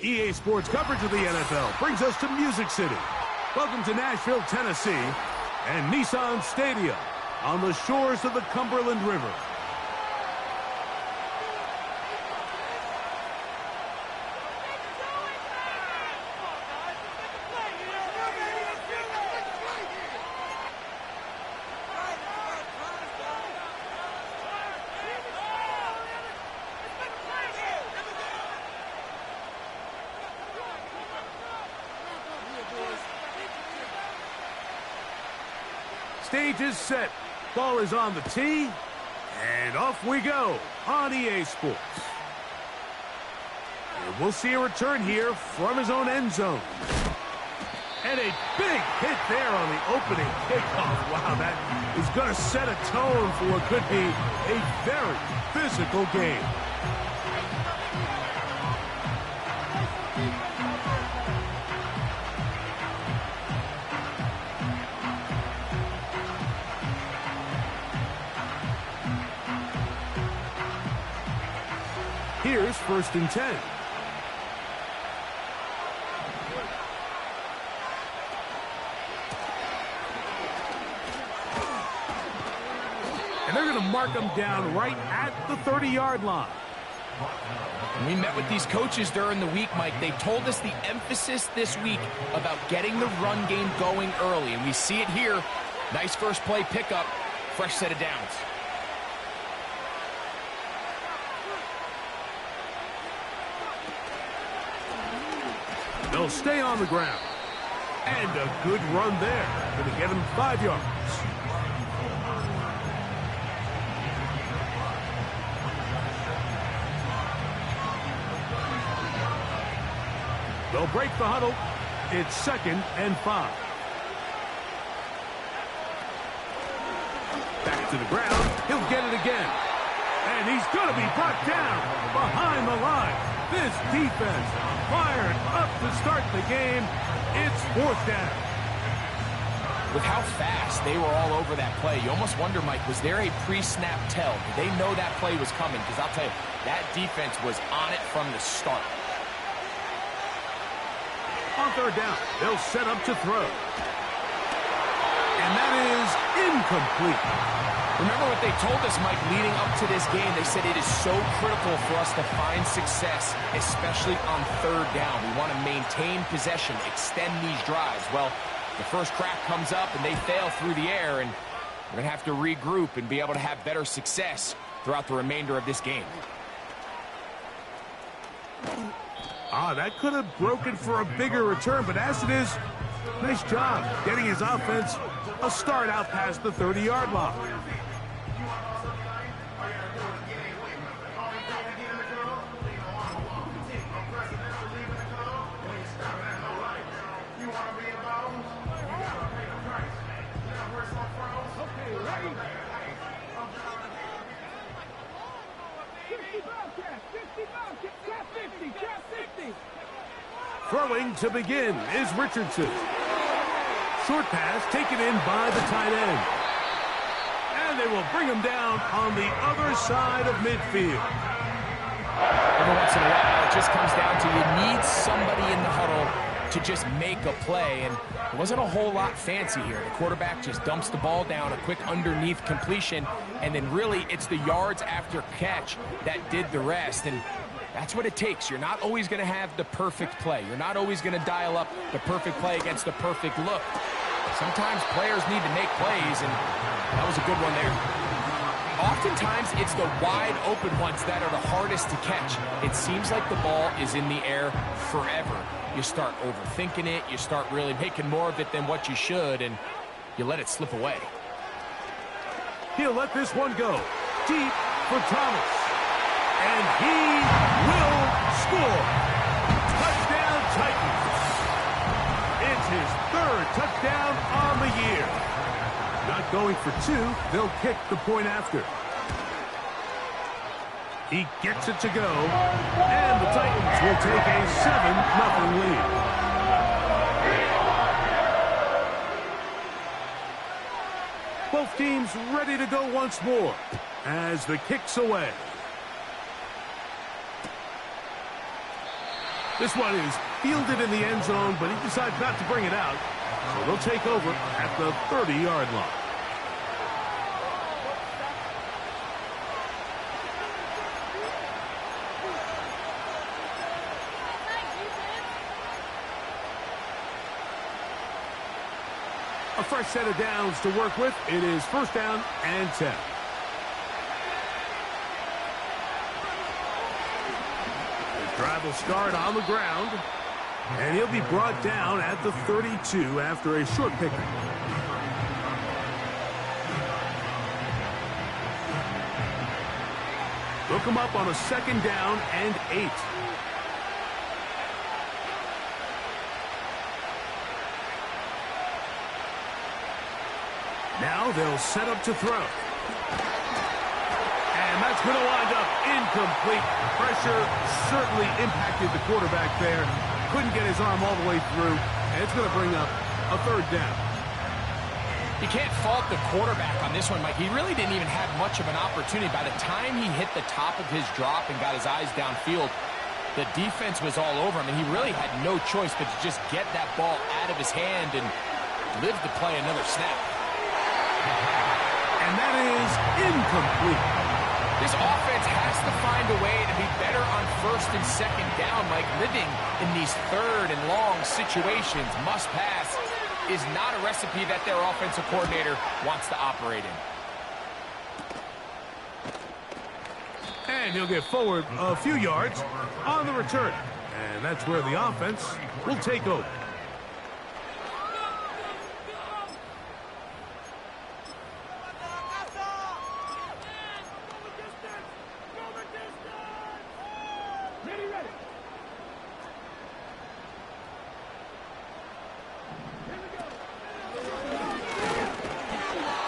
EA Sports coverage of the NFL brings us to Music City. Welcome to Nashville, Tennessee, and Nissan Stadium on the shores of the Cumberland River. Stage is set. Ball is on the tee. And off we go on EA Sports. And we'll see a return here from his own end zone. And a big hit there on the opening kickoff. Wow, that is going to set a tone for what could be a very physical game. Here's 1st and 10. And they're going to mark them down right at the 30-yard line. We met with these coaches during the week, Mike. They told us the emphasis this week about getting the run game going early, and we see it here. Nice first play pickup, fresh set of downs. They'll stay on the ground. And a good run there. Going to get him 5 yards. They'll break the huddle. It's 2nd and 5. Back to the ground. He'll get it again. And he's going to be brought down behind the line. This defense fired up to start the game. It's 4th down. With how fast they were all over that play, you almost wonder, Mike, was there a pre-snap tell? Did they know that play was coming? Because I'll tell you, that defense was on it from the start. On 3rd down, they'll set up to throw. And that is incomplete. Remember what they told us, Mike, leading up to this game. They said it is so critical for us to find success, especially on 3rd down. We want to maintain possession, extend these drives. Well, the first crack comes up and they fail through the air, and we're going to have to regroup and be able to have better success throughout the remainder of this game. That could have broken for a bigger return, but as it is, nice job getting his offense a start out past the 30-yard line. Throwing to begin is Richardson. Short pass taken in by the tight end. And they will bring him down on the other side of midfield. Every once in a while, it just comes down to you need somebody in the huddle to just make a play. And it wasn't a whole lot fancy here. The quarterback just dumps the ball down, a quick underneath completion, and then really it's the yards after catch that did the rest. And that's what it takes. You're not always going to have the perfect play. You're not always going to dial up the perfect play against the perfect look. Sometimes players need to make plays, and that was a good one there. Oftentimes, it's the wide open ones that are the hardest to catch. It seems like the ball is in the air forever. You start overthinking it. You start really making more of it than what you should, and you let it slip away. He'll let this one go deep for Thomas. And he will score. Touchdown, Titans. It's his 3rd touchdown on the year. Not going for 2, they'll kick the point after. He gets it to go, and the Titans will take a 7-0 lead. Both teams ready to go once more as the kick's away. This one is fielded in the end zone, but he decides not to bring it out. So they'll take over at the 30-yard line. A fresh set of downs to work with. It is first down and 10. The drive will start on the ground, and he'll be brought down at the 32 after a short pickup. They'll come up on a second down and 8. Now they'll set up to throw. And that's going to wind up incomplete. Pressure certainly impacted the quarterback there. Couldn't get his arm all the way through. And it's going to bring up a third down. You can't fault the quarterback on this one, Mike. He really didn't even have much of an opportunity. By the time he hit the top of his drop and got his eyes downfield, the defense was all over him, and he really had no choice but to just get that ball out of his hand and live to play another snap. And that is incomplete. This offense has to find a way to be better on first and second down, Mike. Living in these third and long situations, must pass, is not a recipe that their offensive coordinator wants to operate in. And he'll get forward a few yards on the return. And that's where the offense will take over.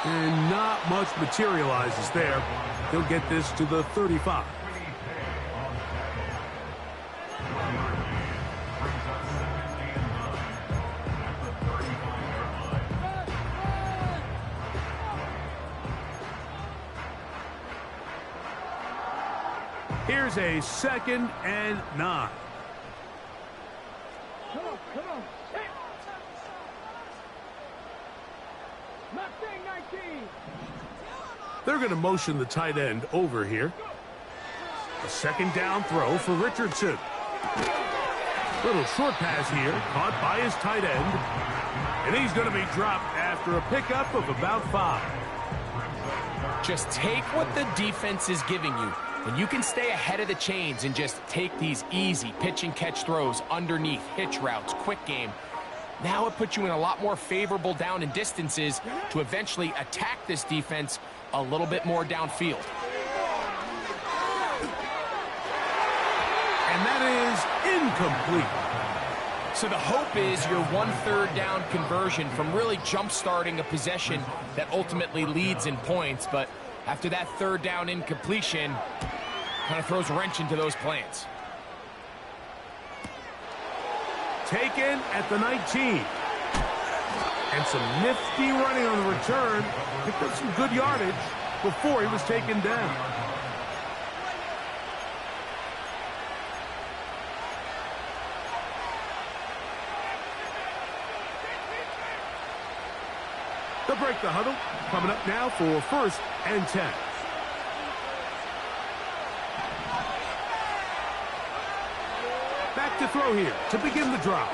And not much materializes there. He'll get this to the 35. Here's a 2nd and 9. Come on. Mustang 19. They're going to motion the tight end over here. A second down throw for Richardson. Little short pass here, caught by his tight end. And he's going to be dropped after a pickup of about 5. Just take what the defense is giving you. And you can stay ahead of the chains and just take these easy pitch and catch throws underneath, hitch routes, quick game. Now it puts you in a lot more favorable down and distances to eventually attack this defense a little bit more downfield. And that is incomplete. So the hope is your 1/3 down conversion from really jump-starting a possession that ultimately leads in points. But after that 3rd down incompletion, kind of throws a wrench into those plans. Taken at the 19. And some nifty running on the return. Picked up some good yardage before he was taken down. They'll break the huddle. Coming up now for 1st and 10. Back to throw here to begin the drop.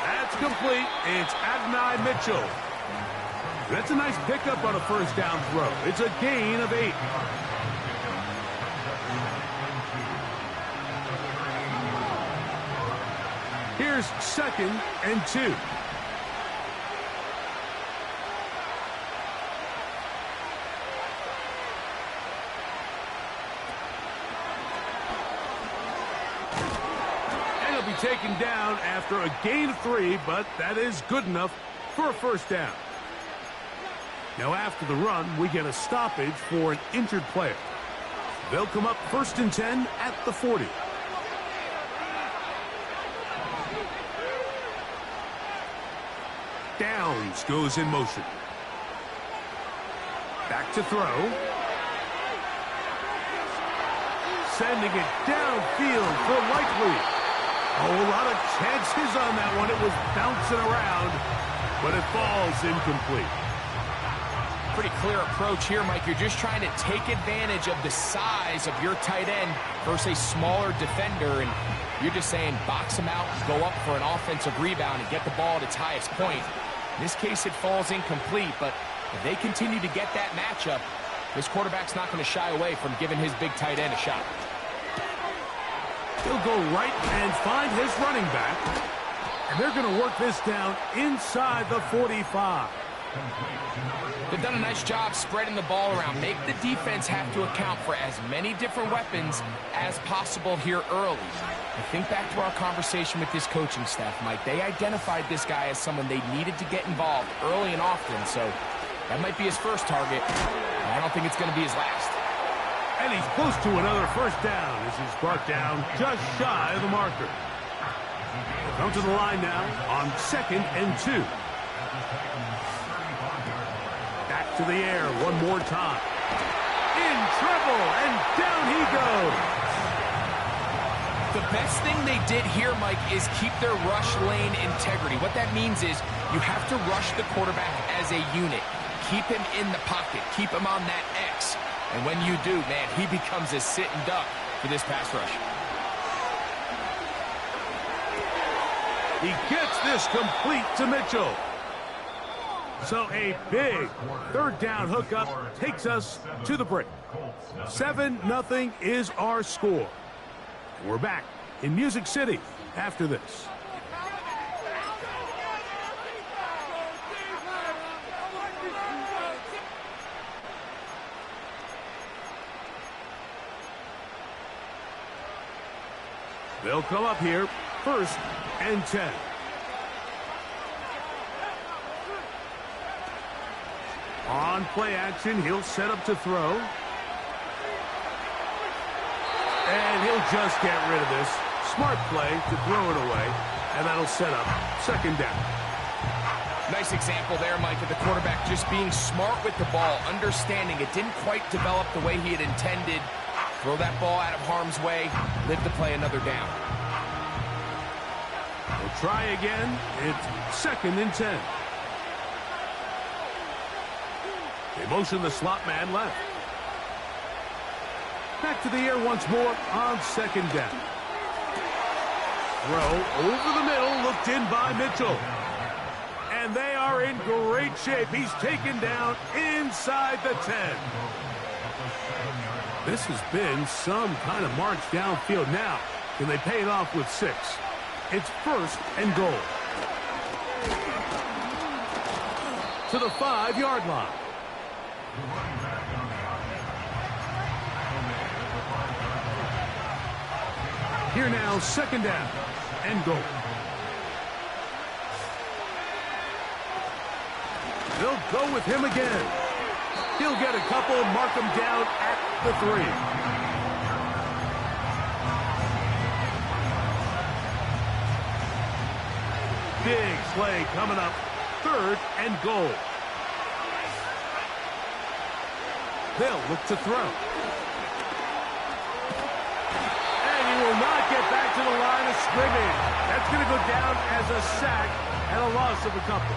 That's complete. It's Adonai Mitchell. That's a nice pickup on a 1st down throw. It's a gain of 8. Here's 2nd and 2. Taken down after a gain of 3, but that is good enough for a 1st down. Now after the run, we get a stoppage for an injured player. They'll come up 1st and 10 at the 40. Downs goes in motion. Back to throw. Sending it downfield for Likely. Oh, a lot of chances on that one. It was bouncing around, but it falls incomplete. Pretty clear approach here, Mike. You're just trying to take advantage of the size of your tight end versus a smaller defender, and you're just saying box him out, go up for an offensive rebound, and get the ball at its highest point. In this case, it falls incomplete, but if they continue to get that matchup, this quarterback's not going to shy away from giving his big tight end a shot. He'll go right and find his running back, and they're going to work this down inside the 45. They've done a nice job spreading the ball around. Make the defense have to account for as many different weapons as possible here early. I think back to our conversation with this coaching staff, Mike. They identified this guy as someone they needed to get involved early and often, so that might be his first target. I don't think it's going to be his last. And he's close to another first down as he's brought down just shy of the marker. Come to the line now on 2nd and 2. Back to the air one more time. In trouble, and down he goes. The best thing they did here, Mike, is keep their rush lane integrity. What that means is you have to rush the quarterback as a unit. Keep him in the pocket. Keep him on that X. And when you do, man, he becomes a sitting duck for this pass rush. He gets this complete to Mitchell. So a big 3rd down hookup takes us to the break. 7-0 is our score. We're back in Music City after this. They'll come up here, 1st and 10. On play action, he'll set up to throw. And he'll just get rid of this. Smart play to throw it away, and that'll set up 2nd down. Nice example there, Mike, of the quarterback just being smart with the ball, understanding it didn't quite develop the way he had intended. Throw that ball out of harm's way, live to play another down. We'll try again. It's 2nd and 10. They motion the slot man left. Back to the air once more on 2nd down. Throw over the middle, looked in by Mitchell. And they are in great shape. He's taken down inside the 10. This has been some kind of march downfield now. Can they pay it off with 6? It's 1st and goal. To the 5-yard line. Here now, 2nd down and goal. They'll go with him again. He'll get a couple, mark him down at the 3. Big play coming up, 3rd and goal. They'll look to throw. And he will not get back to the line of scrimmage. That's going to go down as a sack and a loss of a couple.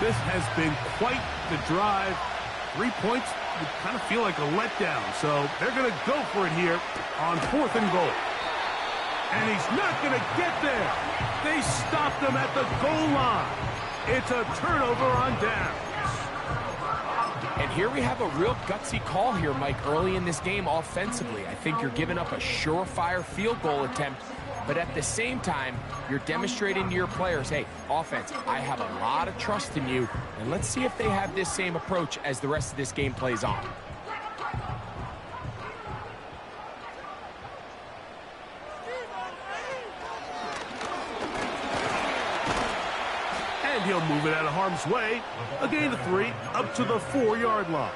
This has been quite the drive. 3 points would kind of feel like a letdown. So they're going to go for it here on 4th and goal. And he's not going to get there. They stopped him at the goal line. It's a turnover on downs. And here we have a real gutsy call here, Mike, early in this game offensively. I think you're giving up a surefire field goal attempt. But at the same time, you're demonstrating to your players, hey, offense, I have a lot of trust in you, and let's see if they have this same approach as the rest of this game plays on. And he'll move it out of harm's way. A gain of 3 up to the 4-yard line.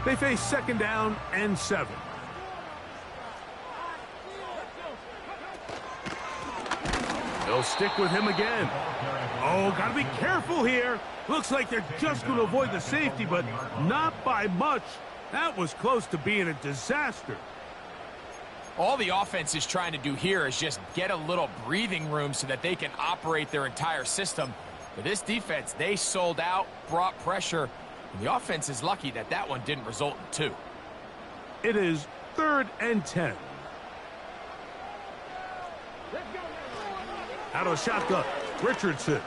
They face 2nd down and 7. They'll stick with him again. Oh, gotta be careful here. Looks like they're just going to avoid the safety, but not by much. That was close to being a disaster. All the offense is trying to do here is just get a little breathing room so that they can operate their entire system. For this defense, they sold out, brought pressure, and the offense is lucky that that one didn't result in 2. It is 3rd and 10. Out of shotgun, Richardson.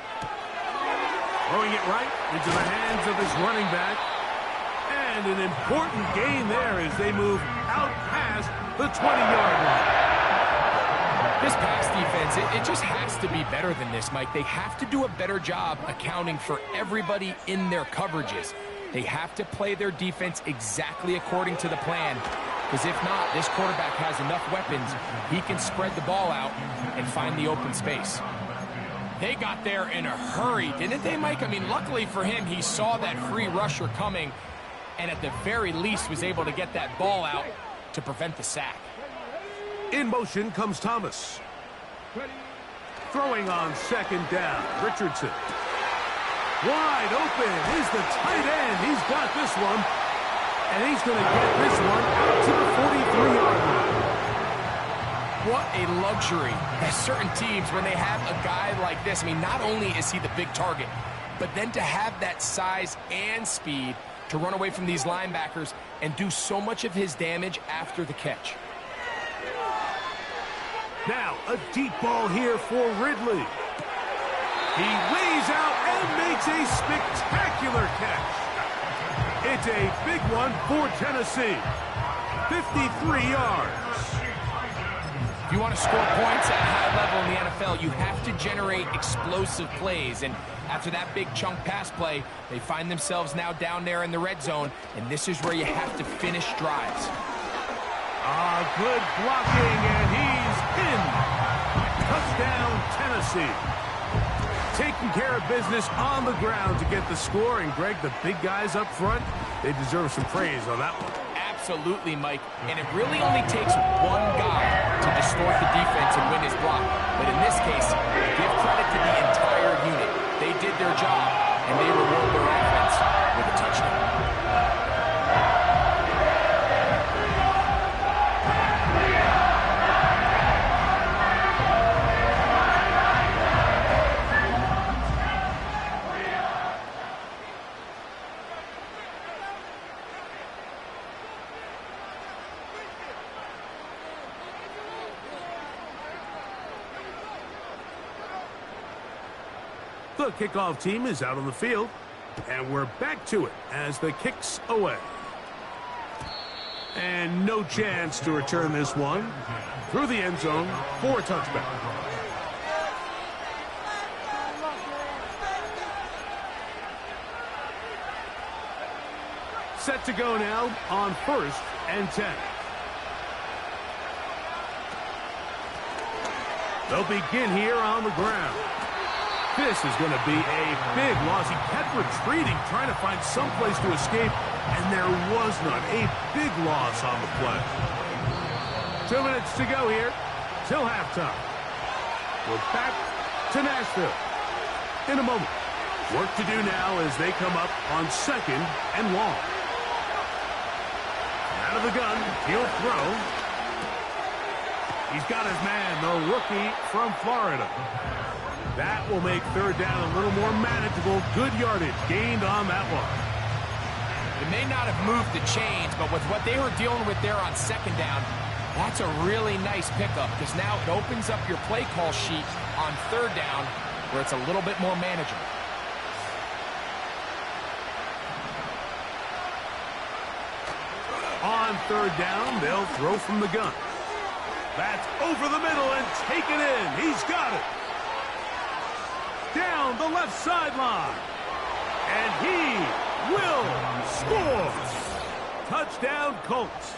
Throwing it right into the hands of his running back. And an important gain there as they move out past the 20-yard line. This pass defense, it just has to be better than this, Mike. They have to do a better job accounting for everybody in their coverages. They have to play their defense exactly according to the plan, because if not, this quarterback has enough weapons, he can spread the ball out and find the open space. They got there in a hurry, didn't they, Mike? I mean, luckily for him, he saw that free rusher coming and at the very least was able to get that ball out to prevent the sack. In motion comes Thomas. Throwing on 2nd down, Richardson. Wide open is the tight end. He's got this one. And he's going to get this one out to the 43-yard line. What a luxury that certain teams, when they have a guy like this, I mean, not only is he the big target, but then to have that size and speed to run away from these linebackers and do so much of his damage after the catch. Now, a deep ball here for Ridley. He lays out and makes a spectacular catch. It's a big one for Tennessee. 53 yards. If you want to score points at a high level in the NFL, you have to generate explosive plays. And after that big chunk pass play, they find themselves now down there in the red zone, and this is where you have to finish drives. Good blocking, and he's in. Touchdown, Tennessee. Taking care of business on the ground to get the score. And, Greg, the big guys up front, they deserve some praise on that one. Absolutely, Mike. And it really only takes one guy to distort the defense and win his block. But in this case, give credit to the entire unit. They did their job, and they reward their offense with a touchdown. The kickoff team is out on the field, and we're back to it as the kick's away. And no chance to return this one through the end zone for a touchback. Set to go now on 1st and 10. They'll begin here on the ground. This is going to be a big loss. He kept retreating, trying to find some place to escape, and there was none. A big loss on the play. 2 minutes to go here till halftime. We're back to Nashville in a moment. Work to do now as they come up on 2nd and long. Out of the gun, he'll throw. He's got his man, the rookie from Florida. That will make 3rd down a little more manageable. Good yardage gained on that one. It may not have moved the chains, but with what they were dealing with there on 2nd down, that's a really nice pickup because now it opens up your play call sheet on 3rd down where it's a little bit more manageable. On 3rd down, they'll throw from the gun. That's over the middle and taken in. He's got it. Down the left sideline. And he will score. Touchdown, Colts.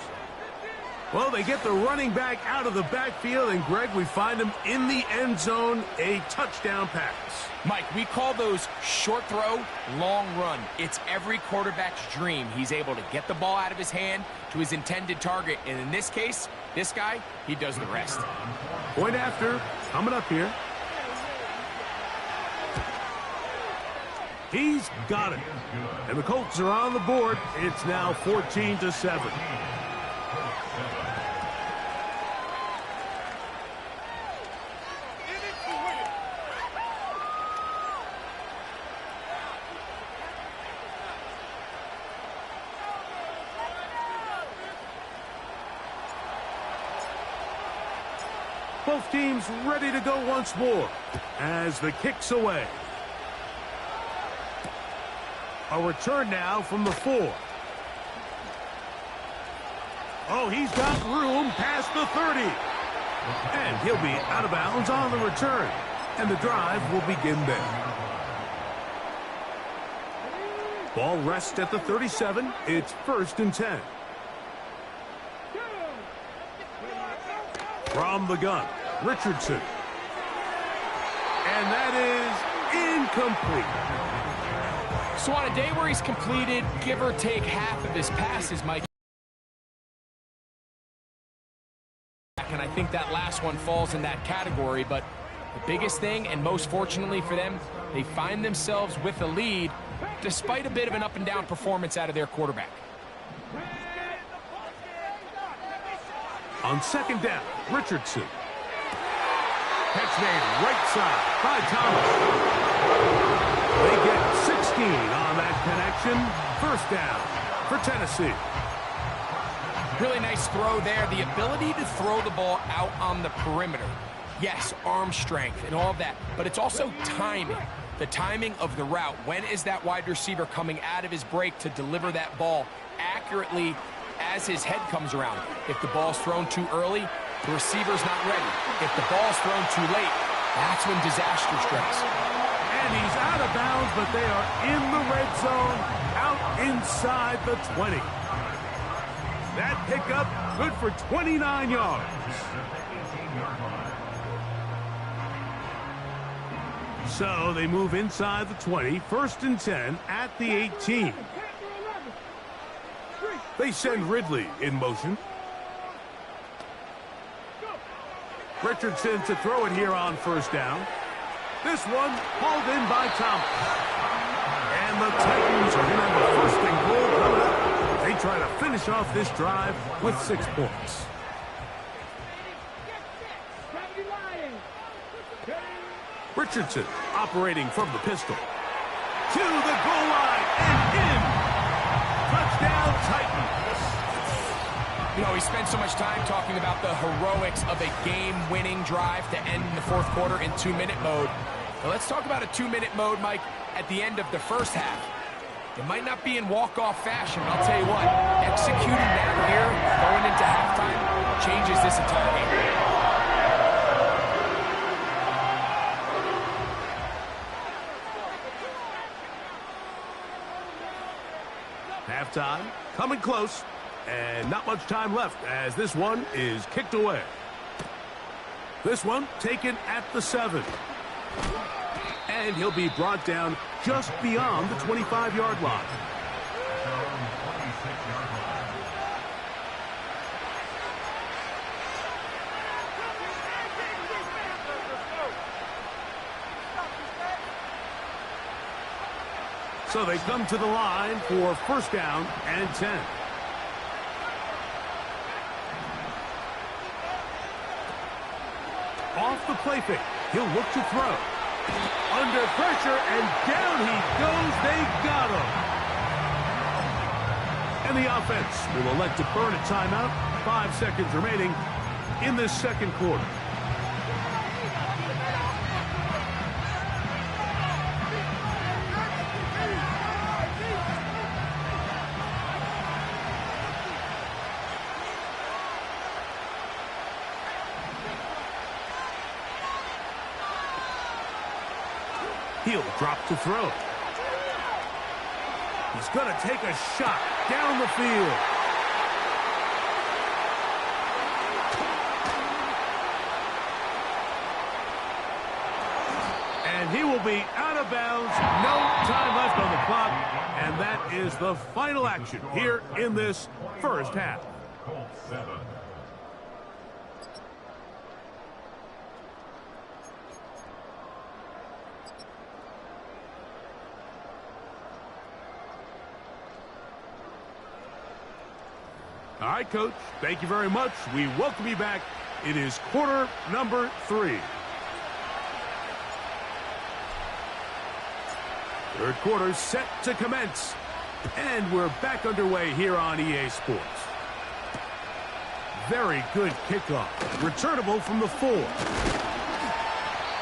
Well, they get the running back out of the backfield, and Greg, we find him in the end zone, a touchdown pass. Mike, we call those short throw, long run. It's every quarterback's dream. He's able to get the ball out of his hand to his intended target, and in this case, this guy, he does the rest. Point after, coming up here. He's got it. And the Colts are on the board. It's now 14-7. Both teams ready to go once more as the kick's away. A return now from the 4. Oh, he's got room past the 30. And he'll be out of bounds on the return. And the drive will begin there. Ball rests at the 37. It's 1st and 10. From the gun, Richardson. And that is incomplete. So on a day where he's completed, give or take half of his passes, Mike, and I think that last one falls in that category, but the biggest thing, and most fortunately for them, they find themselves with a lead despite a bit of an up-and-down performance out of their quarterback. On 2nd down, Richardson. Catch made right side by Thomas. They get 16 on that connection. 1st down for Tennessee. Really nice throw there. The ability to throw the ball out on the perimeter. Yes, arm strength and all of that, but it's also timing. The timing of the route. When is that wide receiver coming out of his break to deliver that ball accurately as his head comes around? If the ball's thrown too early, the receiver's not ready. If the ball's thrown too late, that's when disaster strikes. And he's out of bounds, but they are in the red zone, out inside the 20. That pickup good for 29 yards. So they move inside the 20, 1st and 10 at the 18. They send Ridley in motion. Richardson to throw it here on 1st down. This one hauled in by Thomas. And the Titans are going to have a 1st and goal coming up. They try to finish off this drive with 6 points. Richardson operating from the pistol. To the goal line and in. Touchdown Titans. You know, we spent so much time talking about the heroics of a game-winning drive to end in the 4th quarter in 2-minute mode. Now let's talk about a 2-minute mode, Mike, at the end of the 1st half. It might not be in walk-off fashion, but I'll tell you what, executing that here, going into halftime, changes this entire game. Halftime, coming close, and not much time left as this one is kicked away. This one taken at the 7. And he'll be brought down just beyond the 25-yard line. So they come to the line for 1st down and 10. Off the play fake, he'll look to throw. Under pressure, and down he goes. They got him. And the offense will elect to burn a timeout. 5 seconds remaining in this 2nd quarter. He'll drop to throw. He's going to take a shot down the field. And he will be out of bounds. No time left on the clock. And that is the final action here in this first half. All right, Coach. Thank you very much. We welcome you back. It is quarter number 3. Third quarter set to commence. And we're back underway here on EA Sports. Very good kickoff. Returnable from the 4.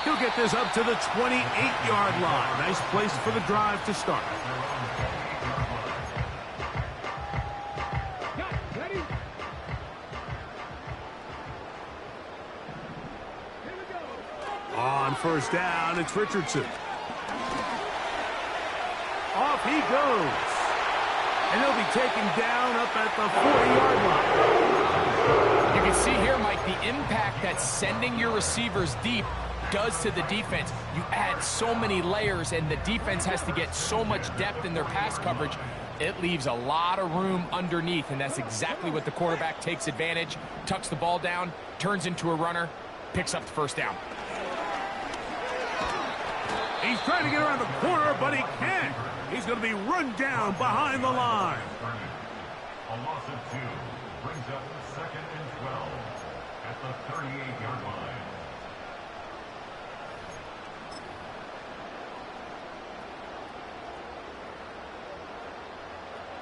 He'll get this up to the 28-yard line. Nice place for the drive to start. On first down, it's Richardson. Off he goes. And he'll be taken down up at the 40-yard line. You can see here, Mike, the impact that sending your receivers deep does to the defense. You add so many layers, and the defense has to get so much depth in their pass coverage. It leaves a lot of room underneath, and that's exactly what the quarterback takes advantage. Tucks the ball down, turns into a runner, picks up the first down. He's trying to get around the corner, but he can't. He's going to be run down behind the line. A loss of 2 brings up 2nd and 12 at the 38-yard line.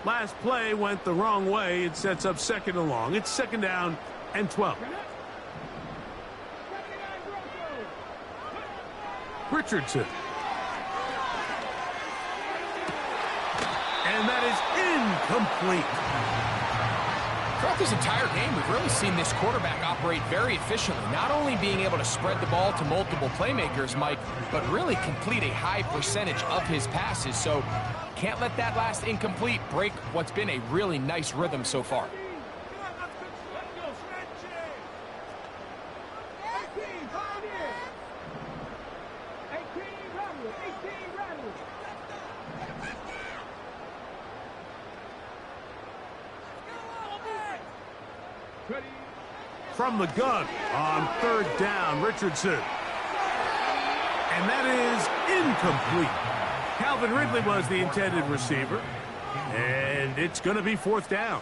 Last play went the wrong way. It sets up 2nd and long. It's 2nd down and 12. Richardson. And that is incomplete. Throughout this entire game, we've really seen this quarterback operate very efficiently, not only being able to spread the ball to multiple playmakers, Mike, but really complete a high percentage of his passes. So can't let that last incomplete break what's been a really nice rhythm so far. From the gun on 3rd down, Richardson. And that is incomplete. Calvin Ridley was the intended receiver. And it's going to be 4th down.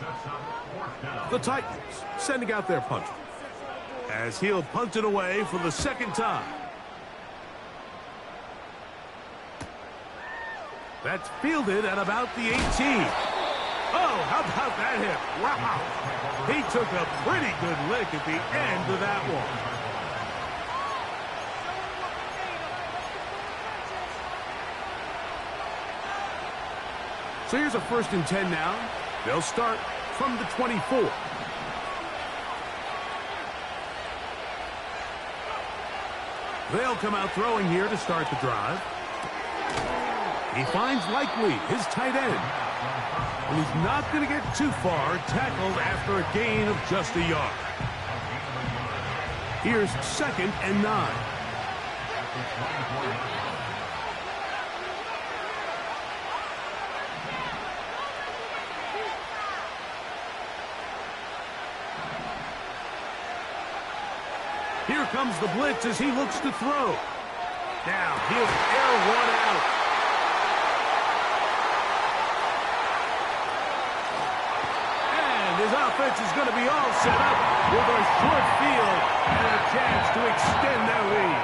The Titans sending out their punter, as he'll punt it away for the 2nd time. That's fielded at about the 18. Oh, how about that hit? Wow. He took a pretty good lick at the end of that one. So here's a 1st and 10 now. They'll start from the 24. They'll come out throwing here to start the drive. He finds Likely, his tight end. And he's not going to get too far, tackled after a gain of just a yard. Here's 2nd and 9. Here comes the blitz as he looks to throw. Now he'll air one out. His offense is going to be all set up with a short field and a chance to extend their lead.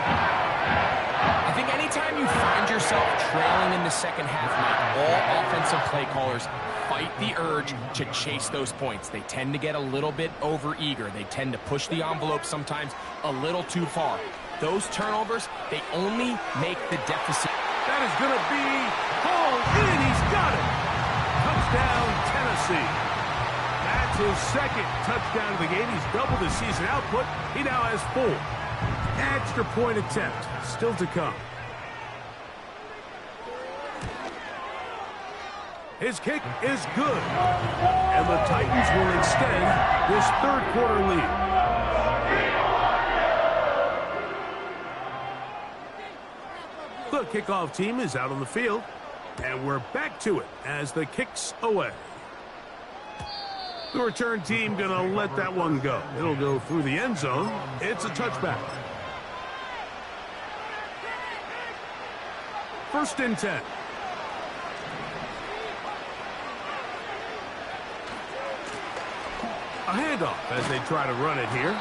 I think anytime you find yourself trailing in the second half, Mike, all offensive play callers fight the urge to chase those points. They tend to get a little bit overeager. They tend to push the envelope sometimes a little too far. Those turnovers, they only make the deficit. That is going to be hauled in. He's got it. Touchdown, Tennessee. That's his 2nd touchdown of the game. He's doubled his season output. He now has 4. Extra point attempt still to come. His kick is good. And the Titans will extend this 3rd quarter lead. The kickoff team is out on the field, and we're back to it as the kick's away. The return team going to let that one go. It'll go through the end zone. It's a touchback. 1st and 10. A handoff as they try to run it here.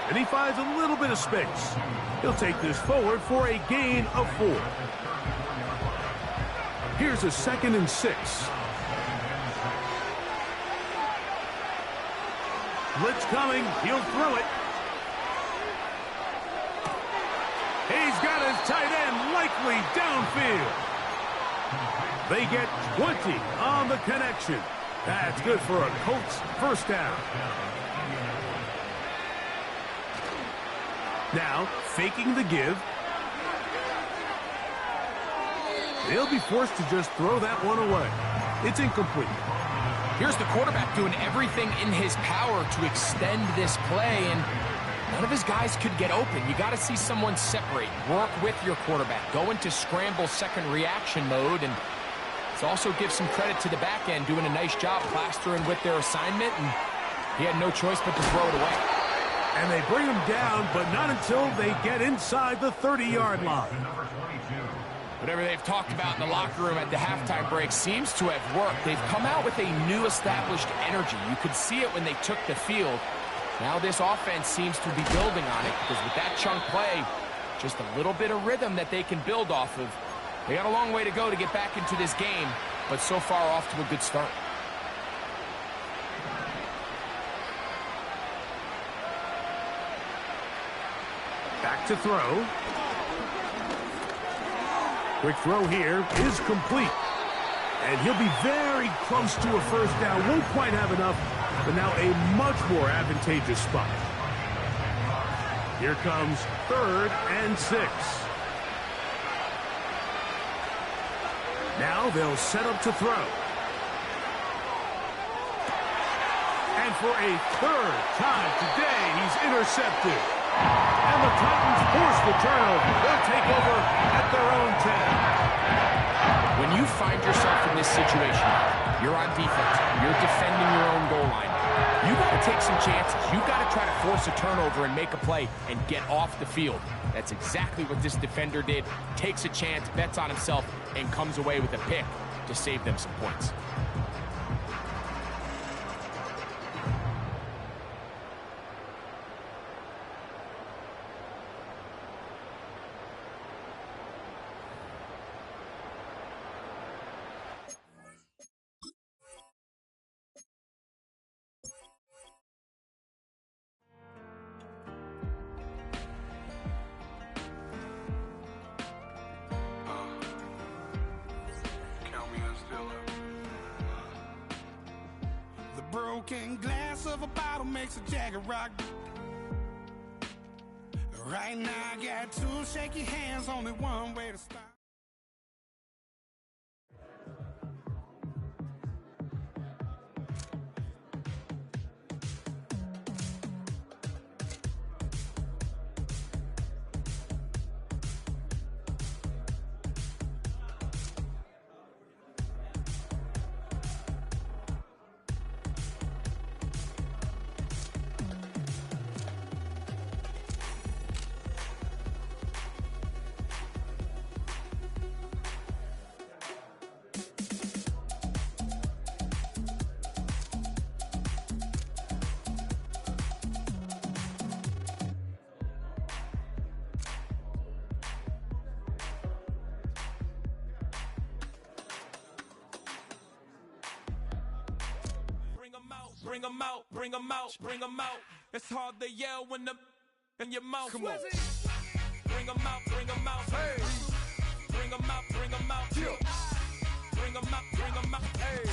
And he finds a little bit of space. He'll take this forward for a gain of 4. Here's a 2nd and 6. Blitz coming. He'll throw it. He's got his tight end likely downfield. They get 20 on the connection. That's good for a Colts first down. Now, faking the give. They'll be forced to just throw that one away. It's incomplete. Here's the quarterback doing everything in his power to extend this play, and none of his guys could get open. You got to see someone separate, work with your quarterback, go into scramble second reaction mode, and let's also give some credit to the back end doing a nice job plastering with their assignment, and he had no choice but to throw it away. And they bring him down, but not until they get inside the 30-yard line. Whatever they've talked about in the locker room at the halftime break seems to have worked. They've come out with a new established energy. You could see it when they took the field. Now this offense seems to be building on it because with that chunk play, just a little bit of rhythm that they can build off of. They got a long way to go to get back into this game, but so far off to a good start. Back to throw. Quick throw here is complete. And he'll be very close to a first down. Won't quite have enough, but now a much more advantageous spot. Here comes 3rd and 6. Now they'll set up to throw. And for a 3rd time today, he's intercepted. And the Titans force the turnover. They'll take over at their own 10. When you find yourself in this situation, you're on defense, you're defending your own goal line, you got to take some chances. You got to try to force a turnover and make a play and get off the field. That's exactly what this defender did. Takes a chance, bets on himself, and comes away with a pick to save them some points. Broken glass of a bottle makes a jagged rock. Right now I got 2 shaky hands, only one way to stop. Bring 'em out, bring 'em out, bring 'em out. It's hard to yell when the in your mouth. Come on. Bring 'em out, bring 'em out. Hey. Bring 'em out, bring 'em out. Yeah. Bring 'em out, bring 'em out. Hey.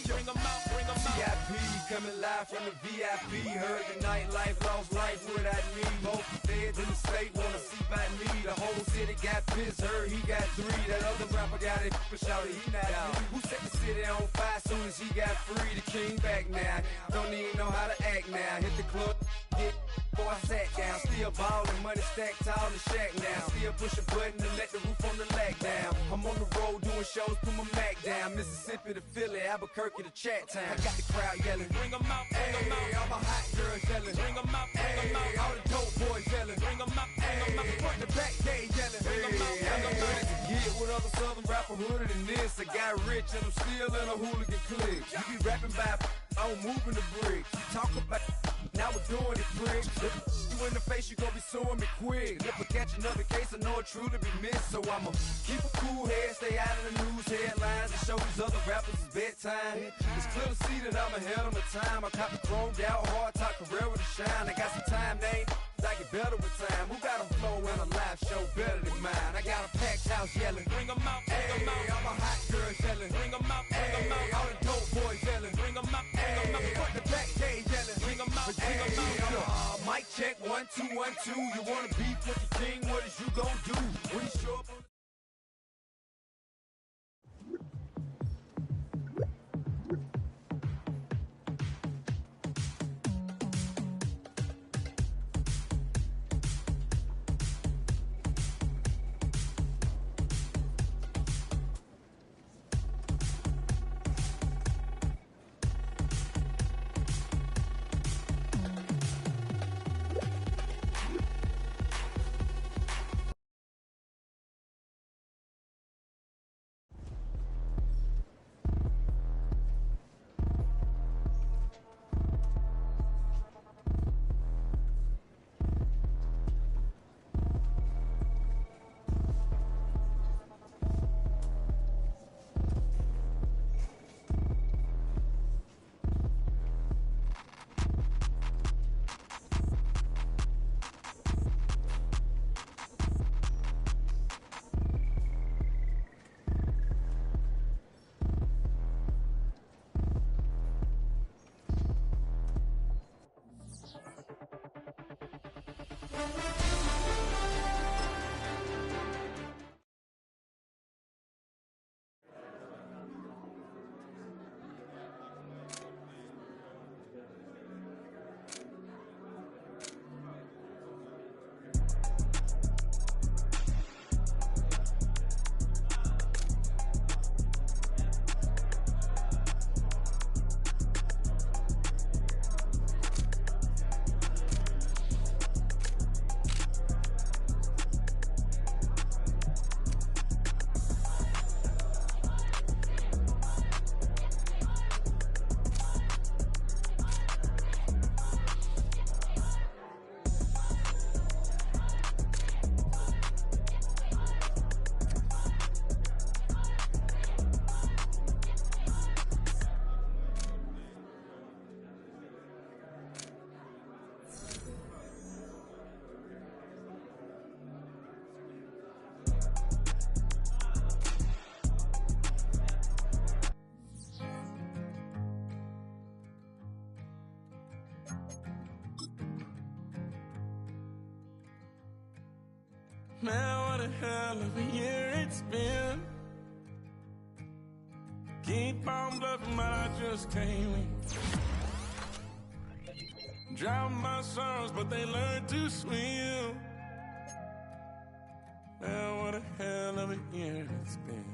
Bring 'em out, bring 'em out. VIP coming live from the VIP. Heard the nightlife, lost life without me. Both the feds in the state wanna see by me. The whole city got pissed, heard he got 3. That other rapper got it, but shouted he not out. Who set the city on fire soon as he got free? The king back now. Don't even know how to act now. Hit the club, get before I sat down. Still ballin', money stacked tall in the shack now. Still push a button to let the roof on the lag down. I'm on the road doing shows, put my Mac down. Mississippi to Philly, Albuquerque to Chat Town. I got the crowd yelling, Bring 'em out, bring 'em out. all my hot girls yelling, Bring 'em out, bring 'em out. all the dope boys yelling, Bring 'em out, bring 'em out. front to back, they yelling, Bring 'em out, bring 'em I'm out. ready to get with other southern rapper hooded than this. I got rich and I'm still in a hooligan clique. You be rapping by, I'm moving the bricks. You talk about, now we're doing it quick. You in the face, you gon' be suing me quick. If I catch another case, I know it truly be missed. So I'ma keep a cool head, stay out of the news headlines, and show these other rappers it's bedtime. It's clear to see that I'm ahead of my time. I cop the chromed out, hard top career with a shine. I got some time, they ain't I get better with time. Who got a flow and a live show better than mine? I got a packed house yelling, Bring 'em out, bring 'em out. all my hot girls yelling, Bring 'em out, bring 'em out. all the dope boys yelling, Bring 'em out, bring 'em out. front to back, they yelling, Bring 'em out, bring 'em out. mic check, 1, 2, 1, 2. You wanna beef with the king? What is you gon' do when you show up on the Man, what a hell of a year it's been. Keep on bluffing, but I just can't win. Drown my sorrows, but they learn to swim. Man, what a hell of a year it's been.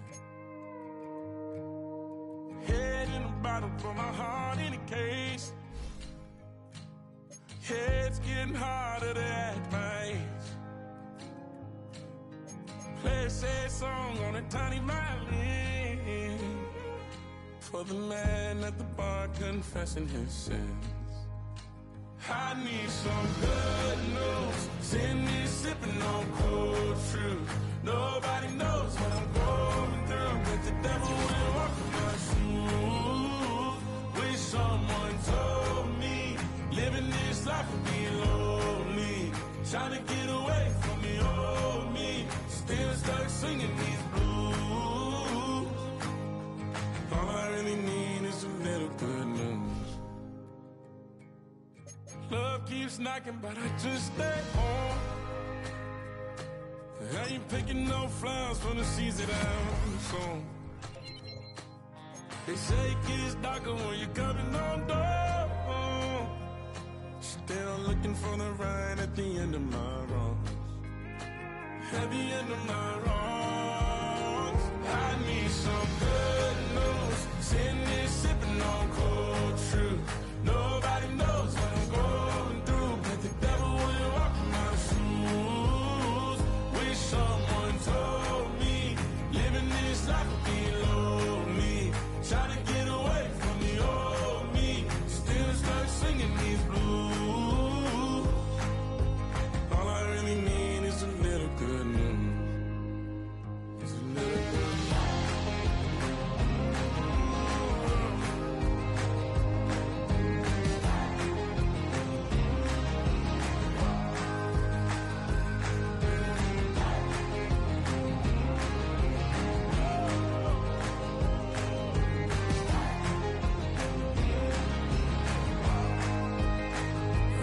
Head in a bottle, put my heart in a case. Yeah, it's getting harder to act my age. Play a sad song on a tiny violin for the man at the bar confessing his sins. I need some good news. Send me sipping on cold truth. Nobody knows what I'm going through, but the devil will walk in my shoes. Wish someone told me living this life would be lonely. Trying to get away from the old me. Still stuck singing these blues. All I really need is a little good news. Love keeps knocking, but I just stay home. I ain't picking no flowers from the seeds that I'm sown. They say it gets darker when you're coming on door. Still looking for the right at the end of my wrongs. At the end of my wrongs, I need some good news. Sitting here sipping on cold truth. Nobody knows what I'm going through, but the devil wouldn't walk in my shoes. Wish someone told me living this life would be lonely. Trying to get away from the old me, still stuck singing these blues. All I really need is a little good news. It's a little good news.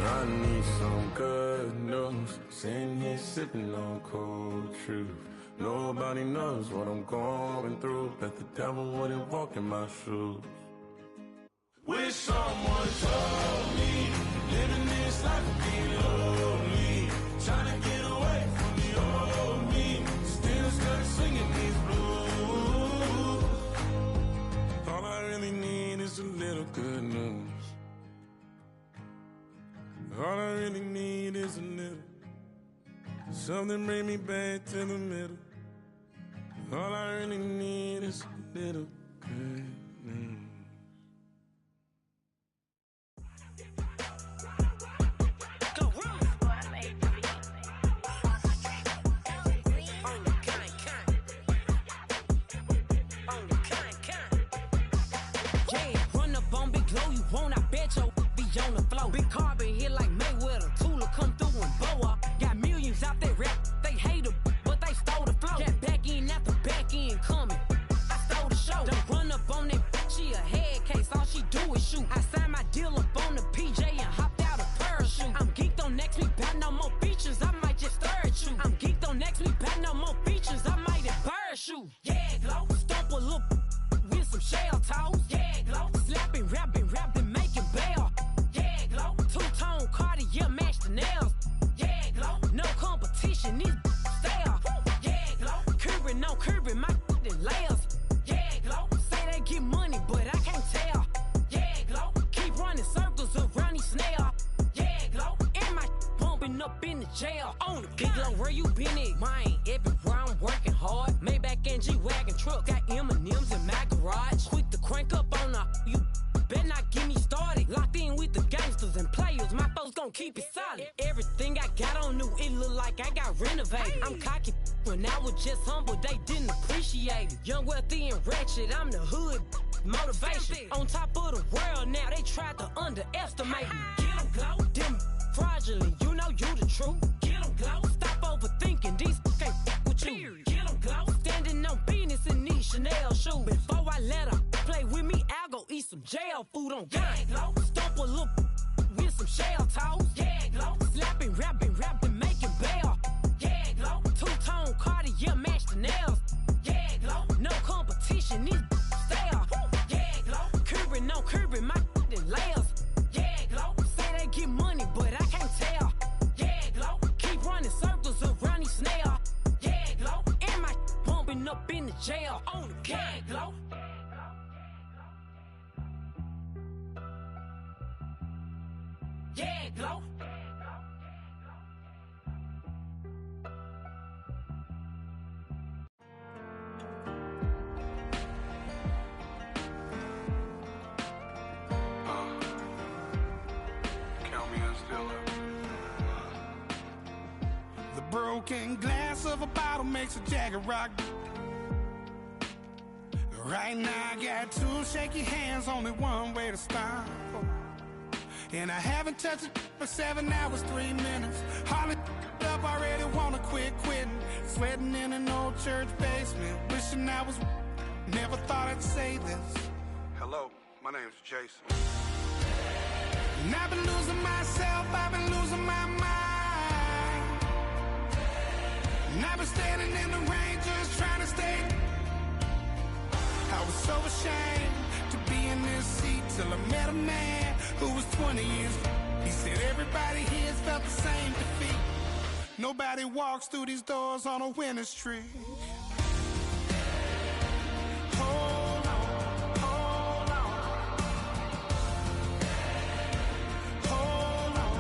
I need some good news. Sitting here sipping on cold truth. Nobody knows what I'm going through, but the devil wouldn't walk in my shoes. Wish someone told me living this life would be lonely. Trying to get away from the old me, still stuck singing these blues. All I really need is a little good news. All I really need is a little, something bring me back to the middle. All I really need is a little good news. Yeah, run up on Big Glow, you won't, I bet your be on the floor. Big Carbon here like Mayweather, Tula come through and blow up. Got millions out there rap, they hate her, but they stole the flow. Got back in after back in coming, I stole the show. Don't run up on that, she a head case, all she do is shoot. I signed my deal up on the PJ and hopped out a parachute. I'm geeked on next week, bout no more features, I might just stare at you. I'm geeked on next week, bout no more features, I might embarrass you. Yeah, Glow, stomp a little with some shell toes. Yeah, Glow, slapping, rapping, making bail. Yeah, Glow, two-tone Cartier match the nails. Yeah, Glow, no competition, these stale. Yeah, Glow, curving, no curving, my layers. Yeah, Glow, say they get money, but I can't tell. Yeah, Glow, keep running circles around these snails. Yeah, Glow, and my bumping up in the jail. On the Big Glow, where you been at? Mine, everywhere I'm working hard. Maybach and G-Wagon truck, got M&M's in my garage. Quick to crank up on her, you better not get me started. Locked in with the gangsters and players, my folks gon' keep it solid. Everything I got on new, it look like I got renovated. I'm cocky when I was just humble, they didn't appreciate it. Young, wealthy, and ratchet, I'm the hood motivation. On top of the world now, they tried to underestimate me. Get 'em, Glow, them fraudulent, you know you the truth. Get 'em, Glow, stop overthinking, these can't with you. Get 'em, Glow, standing on business in these Chanel shoes. Before I let her play with me, I'll go eat some jail food on gang. Glow, stomp a little with some shell toes. Yeah, Glow, slapping, rapping, making bail. Yeah, Glow, two-tone Cartier match the nails. Yeah, Glow, no competition, these stale. Yeah, Glow, curving, no curving, my layers. Yeah, Glow, say they get money, but I can't tell. Yeah, Glow, keep running circles around these snails. Yeah, Glow, and my bumping up in the jail. On the gang, Glow. Yeah, Glow. Count me in still up. The broken glass of a bottle makes a Jagger rock. Right now I got two shaky hands, only one way to stop. And I haven't touched it for 7 hours, 3 minutes. Hardly up, already wanna quit quitting. Sweating in an old church basement, wishing I was. Never thought I'd say this. Hello, my name's Jason. And I've been losing myself, I've been losing my mind. And I've been standing in the rain just trying to stay. I was so ashamed to be in this seat till I met a man who was 20 years. He said everybody here's felt the same defeat. Nobody walks through these doors on a winning streak. Hold on, hold on. Hold on,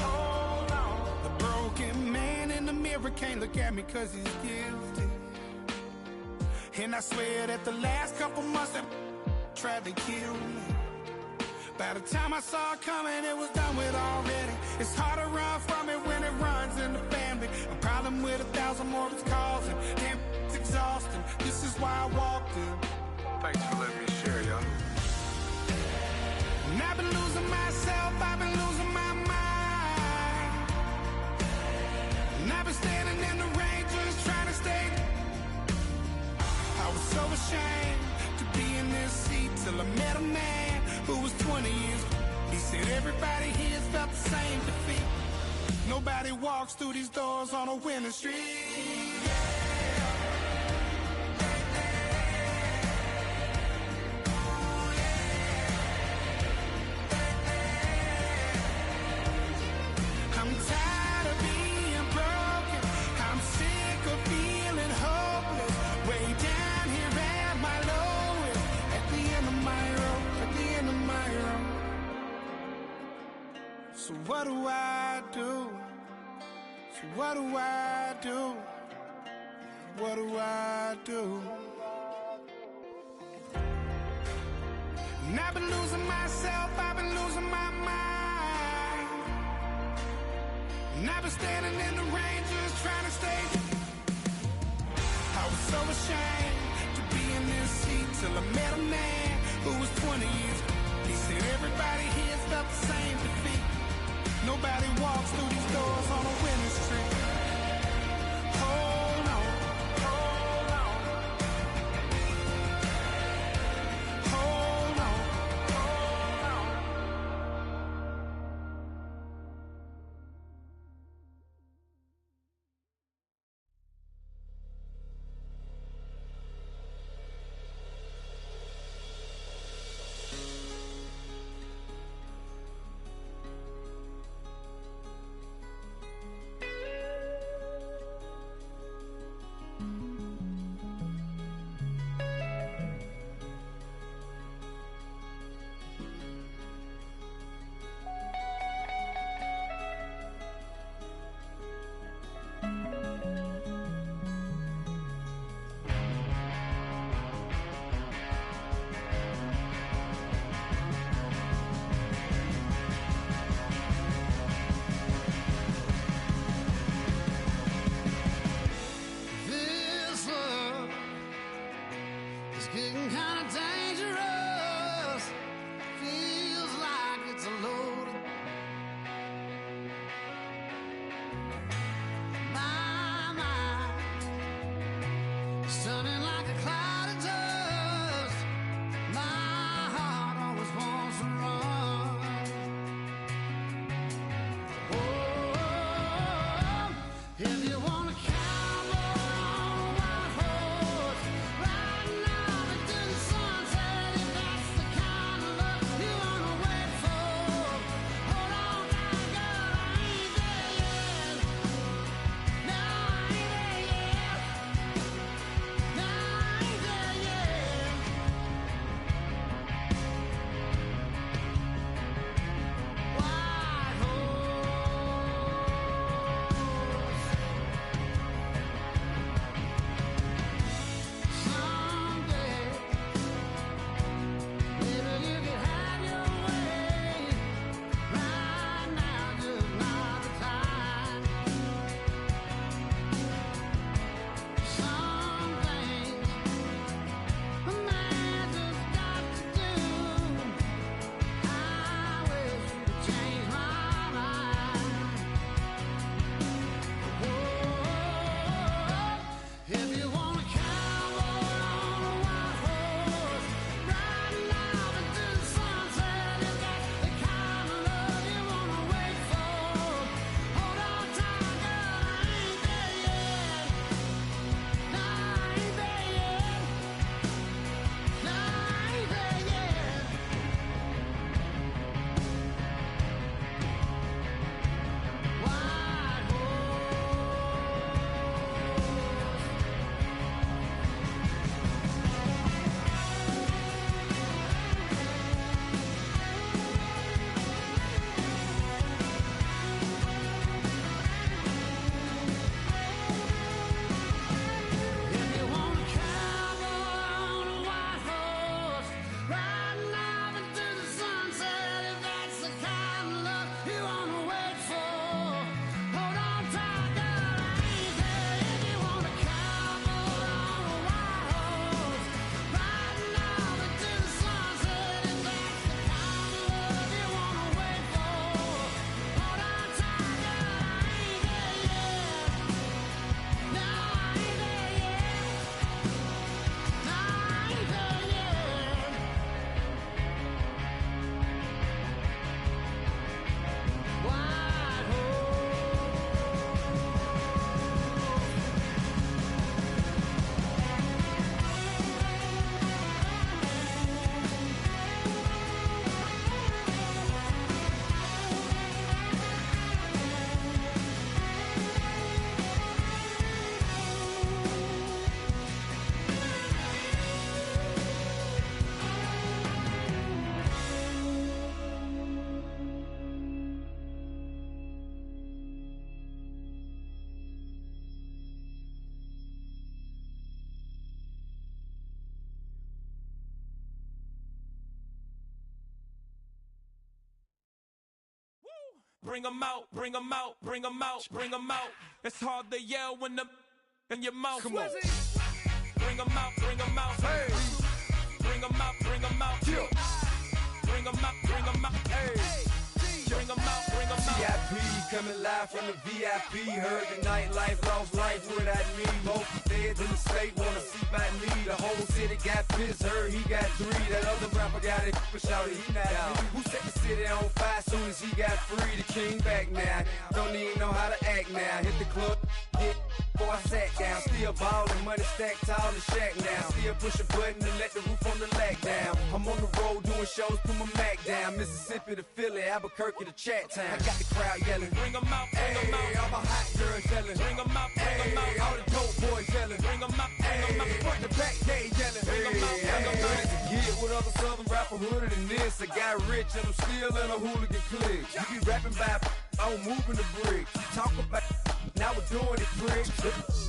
hold on. The broken man in the mirror can't look at me 'cause he's guilty. And I swear that the last couple months that tried to kill me, by the time I saw it coming, it was done with already. It's hard to run from it when it runs in the family. A problem with 1,000 more it's causing. Damn, it's exhausting. This is why I walked in. Thanks for letting me share, y'all. And I've been losing myself, I've been losing my mind. And I've been standing in the rain just trying to stay. I was so ashamed to be in this seat till I met a man who was 20 years. He said everybody here's felt the same defeat. Nobody walks through these doors on a winning streak. I'm tired of being broken. I'm sick of feeling hopeless. Way down here at my lowest. At the end of my road. At the end of my road. So what do I do? So what do I do? What do I do? And I've been losing myself, I've been losing my mind. And I've been standing in the rain just trying to stay. I was so ashamed to be in this seat till I met a man who was 20 years. He said everybody here's felt the same defeat. Nobody walks through these doors on a winning streak. Hold on, hold on. Hold on, hold on. bring 'em out, bring 'em out, bring 'em out, bring 'em out. It's hard to yell when the in your mouth. Come on. Bring 'em out, bring 'em out. Hey. Bring 'em out, bring 'em out. Yeah. Bring 'em out, bring 'em out. Hey. Bring 'em out, bring 'em out. VIP coming live from the VIP. Heard the nightlife, lost life without me. Most feds in the state wanna see by me. The whole city got pissed, heard he got 3. That other rapper got it, but shouted he not me. Who set the city on fire soon as he got free? The king back now, don't even know how to act now. Hit the club, hit. Before I sat down, still ballin', money stacked tall and shack now. Still push a button and let the roof on the lag down. I'm on the road doing shows, put my Mac down. Mississippi to Philly, Albuquerque to Chat Town. I got the crowd yelling, bring 'em out, bring 'em out. All my hot girls yelling, bring 'em out, bring 'em out. All the dope boys yelling, bring 'em out, bring 'em out. Front the back, they yelling, bring 'em out, bring 'em out. To get with other southern rapper hooded than this. I got rich and I'm still in a hooligan clique. You be rapping by, I'm moving the brick. Talk about, now we're doing it quick.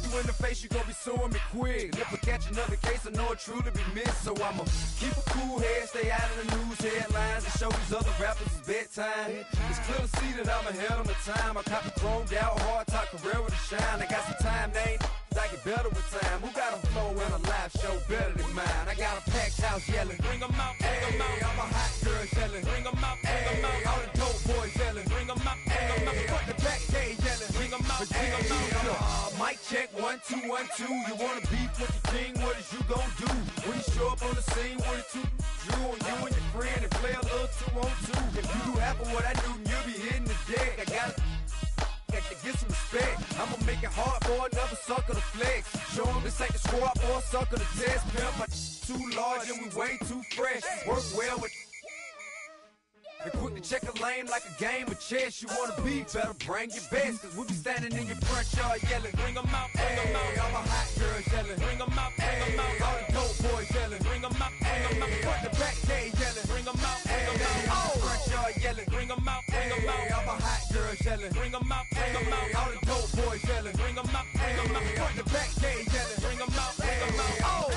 You in the face, you gon' be suing me quick. If I catch another case, I know it truly be missed. So I'ma keep a cool head, stay out of the news headlines, and show these other rappers it's bedtime. It's clear to see that I'm ahead of my time. I cop the chromed out, hard top career with a shine. I got some time, named I get better with time. Who got a flow and a live show better than mine? I got a packed house yelling, bring 'em out, bring 'em out. All my hot girls yelling, bring 'em out, bring 'em out. All the dope boys yelling, bring 'em out, bring 'em out. Front the back, they yelling, bring 'em out, bring 'em out. Mic check, 1 2 1 2. You wanna beef with the king? What is you gon' do when you show up on the scene with a 2 Drew on you and your friend and play a little 2 on 2? If you do half of what I do, you'll be hitting the deck. I got to get some respect. I'ma make it hard for another sucker to flex. Show 'em this ain't the squad for a sucker to test. Pimp, my too large and we way too fresh. Work well with. And quick to check a lane like a game of chess. You wanna be better, bring your best. Cause we be standing in your front yard yelling, bring 'em out, bring 'em out. All my hot girls yelling, bring 'em out, bring 'em out. All the dope boys yelling, bring 'em out, bring 'em out. Front the back, they yelling, bring 'em out, bring 'em out. Front yard yelling, bring 'em out, bring 'em out. All my hot girls yelling, bring 'em out, bring 'em out. All the dope boys yelling, bring 'em out, bring 'em out. Front the back, they yelling, bring 'em out, bring 'em out.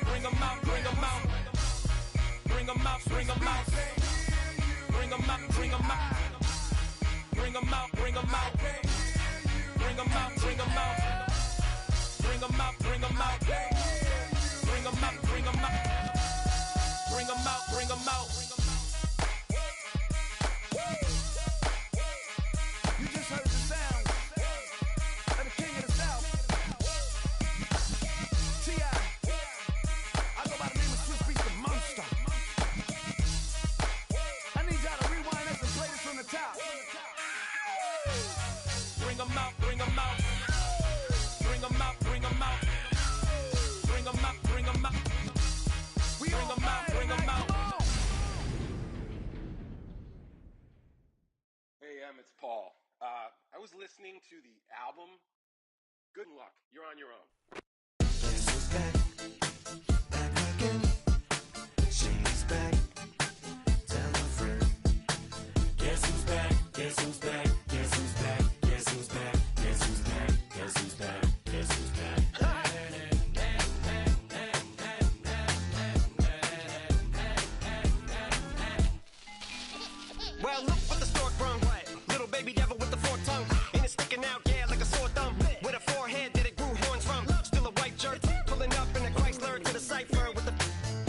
Bring 'em out, bring 'em out. Bring 'em out, bring 'em out. Bring 'em out, bring 'em out. Bring 'em out, bring 'em out. Bring 'em out, bring 'em out. Bring 'em out, bring 'em out. Bring 'em out, bring 'em out. You just heard the sound of the king of the South. T.I. I go by the name of Swiss Beats the Monster. I need y'all to rewind this and play this from the top. Bring 'em out, bring 'em out. Bring 'em out, bring 'em out. Bring 'em out, bring 'em out. Bring 'em out, bring 'em out. Hey, it's Paul. I was listening to the album. Good luck. You're on your own. Guess who's back? Back again. She's back. Tell a friend. Guess who's back? Guess who's back? Guess who's back? Guess who's back? Guess who's back? Guess who's back? Guess who's back? Well, look what the stork brung. Little baby devil with the forked tongue. And it's sticking out, yeah, like a sore thumb. With a forehead that it grew horns from. Still a white shirt. Pulling up in a Chrysler to the cipher with a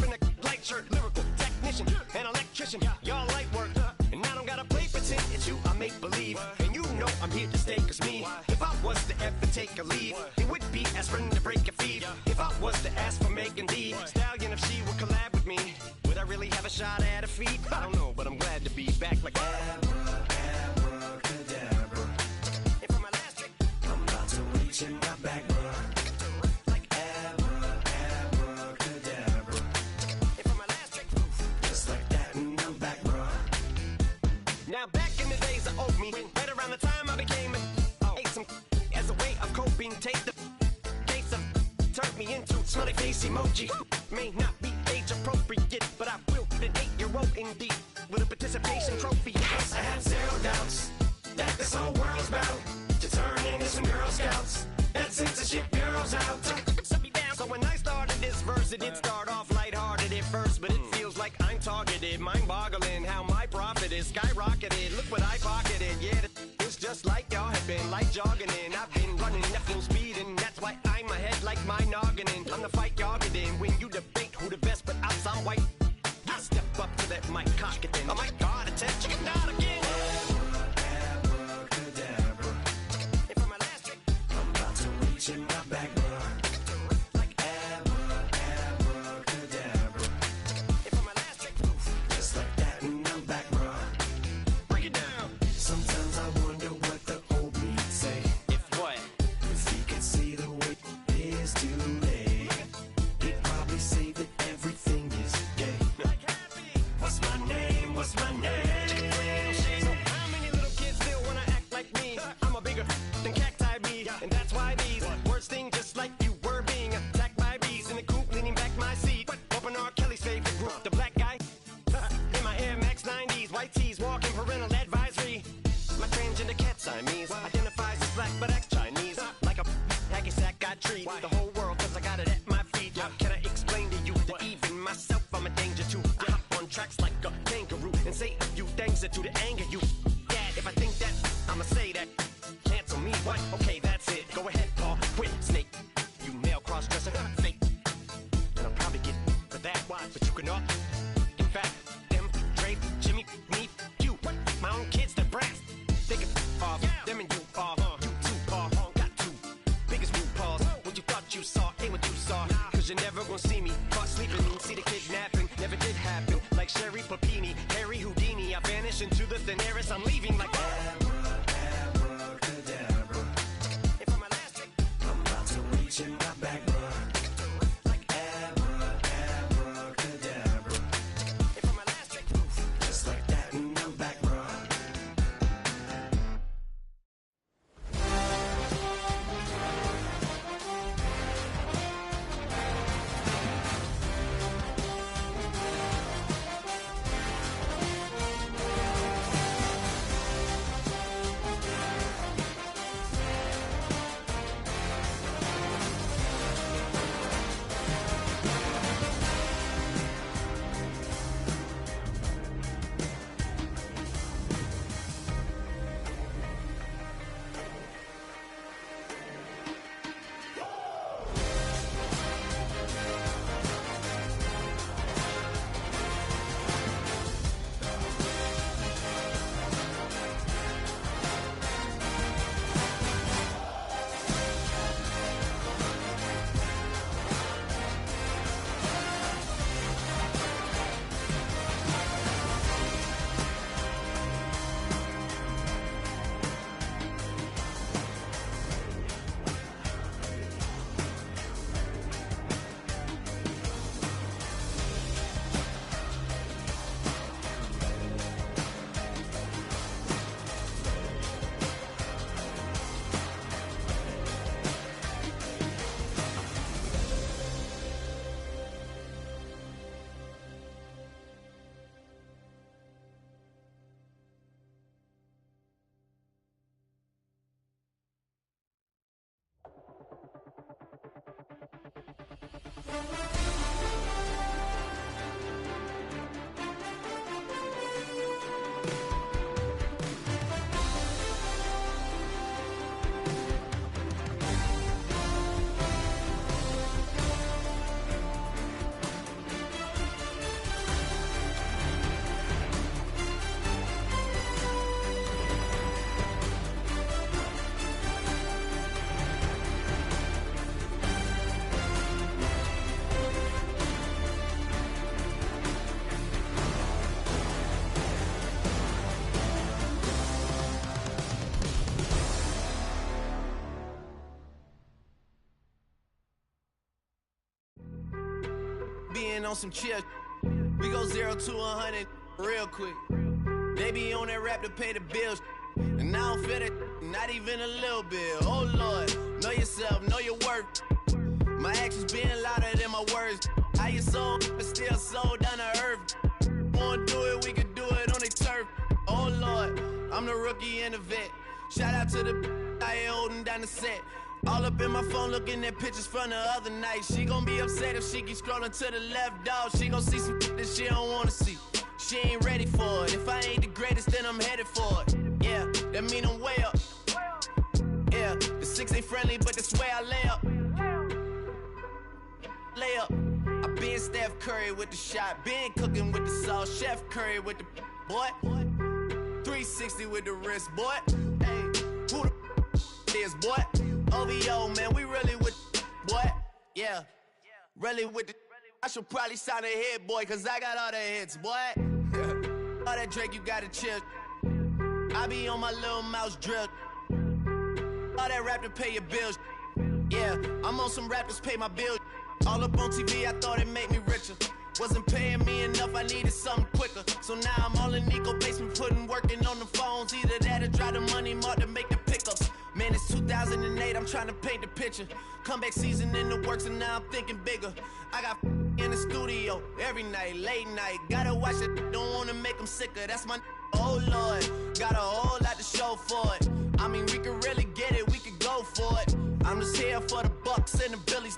in a light shirt. Lyrical technician, an electrician. Y'all light work. And I don't gotta play pretend. It's you, I make believe. And you know I'm here to stay, cause me. If I was to ever take a leave, it would be aspirin to break a fever. If I was to ask for Megan D Stallion, if she would collab with me, would I really have a shot at a feat? I don't know, but I'm glad to be back like Abracadabra. And for my last trick, I'm about to reach in my back, bruh. Like abracadabra. and for my last trick, Just like that, and I'm back, bruh. now back in the days of old me, right around the time I became ate some as a way of coping. Take the case of turned me into smiley face emoji. May not be age appropriate, but I will an 8-year-old indeed with a participation trophy. Yes, I have zero doubts that this whole world's about to turn into some Girl Scouts and censorship bureaus out. So when I started this verse, it did start off lighthearted at first, but it feels like I'm targeted, mind-boggling how my profit is skyrocketed. Look what I pocketed, yeah, it's just like y'all have been, like jogging in. I've been running at full speed, and that's why I'm ahead like my noggin. I'm the fight y'all get in when you debate who the best, but I'm some white. I step up to that mic, cock it in. Oh my God, attention, chicken out again. Abracadabra. And for my last trick, I'm about to reach in my back, bro. Like abracadabra. And for my last trick, just like that, and I'm back, bro. Break it down. Sometimes I wonder what the old me say. If what? If he could see the way it is today, he'd probably say that everything is gay. What's my name? What's my name? So how many little kids still wanna act like me? I'm a bigger than cacti bee, and that's why these words sting just like you were being attacked by bees in the coop, leaning back my seat. Open R. Kelly's favorite group, the black guy. In my Air Max 90s, white tees, walking parental advisory. My transgender cat Siamese identifies as black but acts Chinese. Like a hacky sack, I treat the whole world 'cause I got it at my feet. How can I explain to you that even myself I'm a danger to? I hop on tracks like a kangaroo and say a few things that do to anger you. Dad, if I think that, I'ma say that. Cancel me, what? Okay, that's it. Go ahead, Paul, quit, snake. You male cross-dresser, fake. And I'll probably get for that, but you can all. In fact, them, Dre, Jimmy, me, you, my own kids, the brats. They can off, them and you off. You too, Paul, got two biggest root paws. What you thought you saw ain't what you saw. 'Cause you're never gonna see me caught sleeping. See the kidnapping, never did happen. Like Sherry Papini, Harry Houdini. I vanish into the thin air as I'm leaving like abracadabra. And for my last trick, I'm about to reach in my back, bro. Like abracadabra. And for my last trick, just like that, and I'm back, bro. Being on some chill, we go 0 to 100 real quick. They be on that rap to pay the bills, and I don't feel it, not even a little bit. Oh Lord, know yourself, know your worth. My actions being louder than my words. How you soul, but still soul down to earth. Wanna do it, we could do it on the turf. Oh Lord, I'm the rookie and the vet. Shout out to the I ain't holding down the set. All up in my phone looking at pictures from the other night. She gon' be upset if she keep scrolling to the left, dog. She gon' see some that she don't wanna see. She ain't ready for it. If I ain't the greatest, then I'm headed for it. Yeah, that mean I'm way up. Yeah, the 6 ain't friendly, but that's where I lay up. Lay up. I been Steph Curry with the shot. Been cooking with the sauce. Chef Curry with the boy. 360 with the wrist, boy. Hey, who the is, boy? OVO, man, we really with boy. Yeah, really with the. I should probably sign a hit, boy, cause I got all the hits, boy. All that Drake, you gotta chill. I be on my little mouse drill. All that rap to pay your bills. Yeah, I'm on some rappers pay my bills. All up on TV, I thought it made me richer. Wasn't paying me enough, I needed something quicker. So now I'm all in Nico basement, working on the phones. Either that or drive the money mark to make the pickups. Man, it's 2008, I'm trying to paint the picture. Comeback season in the works and now I'm thinking bigger. I got in the studio every night, late night. Gotta watch it, don't wanna make them sicker. That's my oh Lord, got a whole lot to show for it. I mean, we could really get it, we could go for it. I'm just here for the Bucks and the Billies.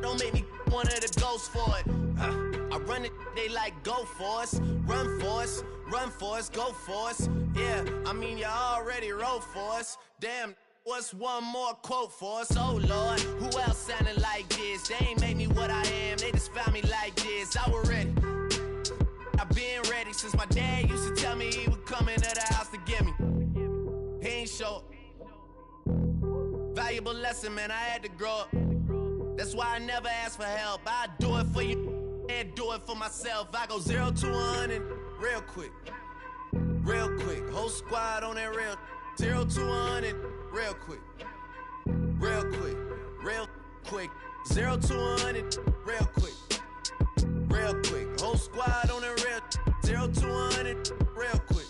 Don't make me one of the ghosts for it. I run it, they like go for us. Run for us, run for us, go for us. Yeah, I mean, you already wrote for us. Damn, what's one more quote for us? Oh Lord, who else sounding like this? They ain't made me what I am, they just found me like this. I was ready. I've been ready since my dad used to tell me he would come into the house to get me. He ain't show. Valuable lesson, man, I had to grow up. That's why I never ask for help. I do it for you and do it for myself. I go 0 to 100 real quick. Real quick. Whole squad on that real. 0 to 100 real quick. Real quick. Real quick. 0 to 100 real quick. Real quick. Whole squad on that real. 0 to 100 real quick.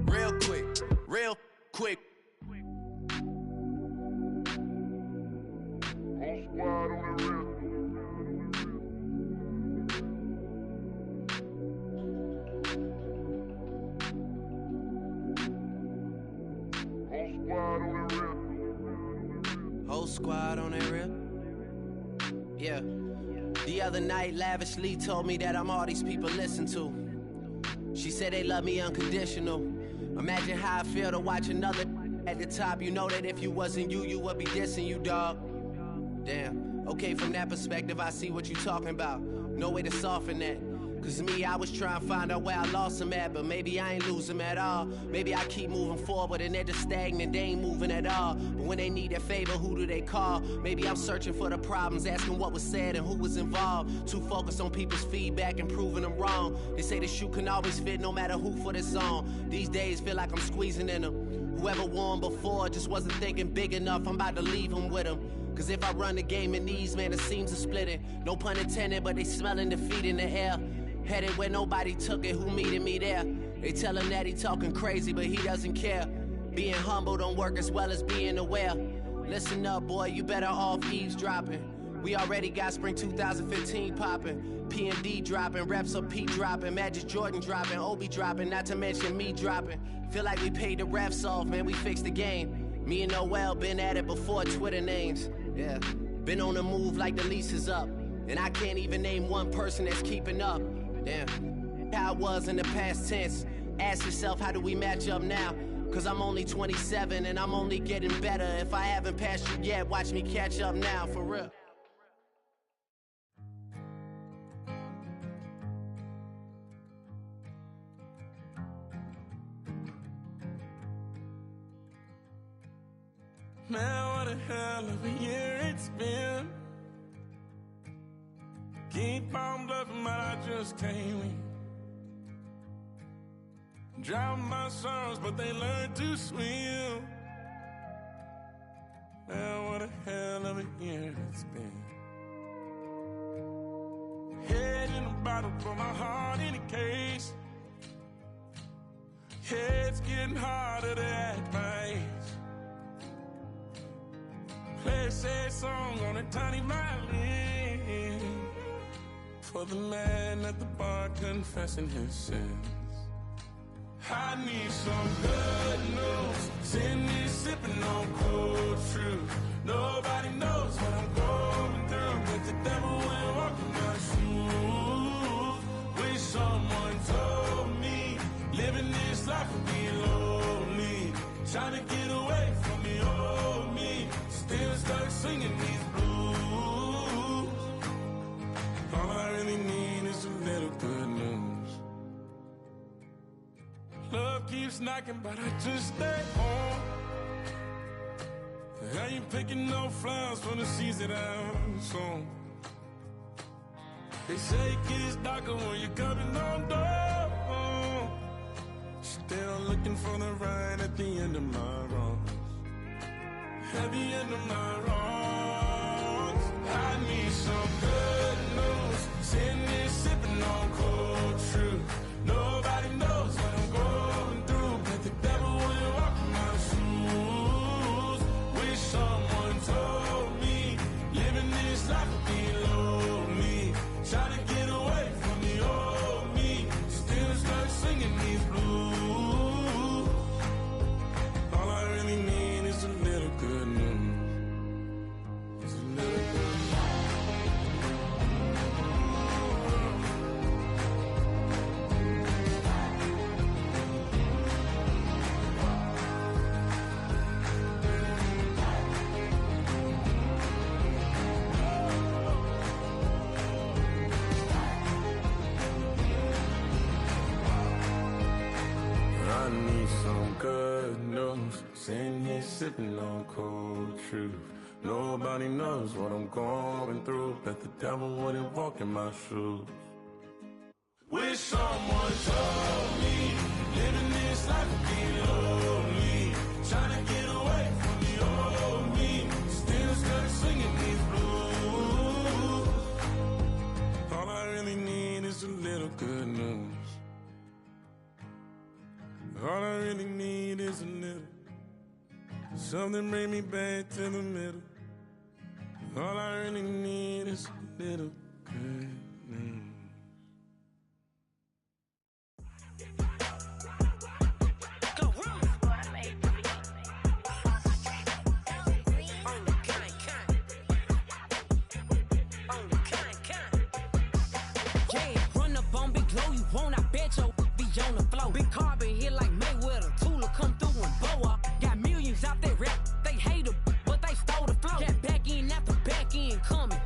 Real quick. Real quick. Whole squad on the real. Whole squad on that real. Yeah. The other night, lavishly told me that I'm all these people listen to. She said they love me unconditional. Imagine how I feel to watch another at the top. You know that if you wasn't you, you would be dissing you, dog. Damn, okay, from that perspective, I see what you talking about. No way to soften that. Cause me, I was trying to find out where I lost him at, but maybe I ain't lose him at all. Maybe I keep moving forward and they're just stagnant, they ain't moving at all. But when they need a favor, who do they call? Maybe I'm searching for the problems, asking what was said and who was involved. Too focused on people's feedback and proving them wrong. They say the shoe can always fit no matter who for this song. These days feel like I'm squeezing in them. Whoever won before just wasn't thinking big enough, I'm about to leave them with them. Cause if I run the game in these, man, it seems to split it. No pun intended, but they smelling defeat in the air. Headed where nobody took it, who meeting me there? They tell him that he talking crazy, but he doesn't care. Being humble don't work as well as being aware. Listen up, boy, you better off eavesdropping. We already got spring 2015 popping. P&D dropping, reps up P dropping, Magic Jordan dropping, Obi dropping, not to mention me dropping. Feel like we paid the refs off, man, we fixed the game. Me and Noel been at it before Twitter names. Yeah, been on the move like the lease is up. And I can't even name one person that's keeping up. Damn, how it was in the past tense. Ask yourself, how do we match up now? Cause I'm only 27 and I'm only getting better. If I haven't passed you yet, watch me catch up now, for real. Man, what a hell of a year it's been. Keep on bluffing, but I just can't win. Drown my sons, but they learn to swim. Man, what a hell of a year it's been. Head in a bottle, put my heart in a case. Yeah, it's getting harder to act my age. Play sad song on a tiny violin for the man at the bar confessing his sins. I need some good news. Sitting here sipping on cold truth. Nobody knows what I'm going through, but the devil will walk in my shoes. Wish someone told me living this life would be lonely. Trying to get away from the old me. Still stuck singing these blues. All I really need is a little good news. Love keeps knocking, but I just stay home. I ain't picking no flowers for the seeds that I've sown. They say it gets darker when you're coming on door. Still looking for the right at the end of my wrongs. At the end of my wrongs, I need some good news. Sitting here sipping on cold truth. Nobody knows what I'm going through, but the devil will walk in my shoes. Wish someone told me living this life would be lonely. Trying to get away from the old me. Still stuck singing these blues. All I really need is a little good news. It's a little good news. I need some good news. Sitting here sipping on cold truth. Nobody knows what I'm going through, but the devil wouldn't walk in my shoes. Wish someone told me living this life would be lonely. Trying to get away from the old me. Still stuck singing these blues. All I really need is a little good news. All I really need is a little. Something bring me back to the middle. All I really need is a little good news. Yeah, run up on Big Glow, you won't, I bet your be on the floor. Big carbon here like Mayweather, Tula come through and boa. Got millions out there rap, they hate her, but they stole the flow. Got back in after back in coming,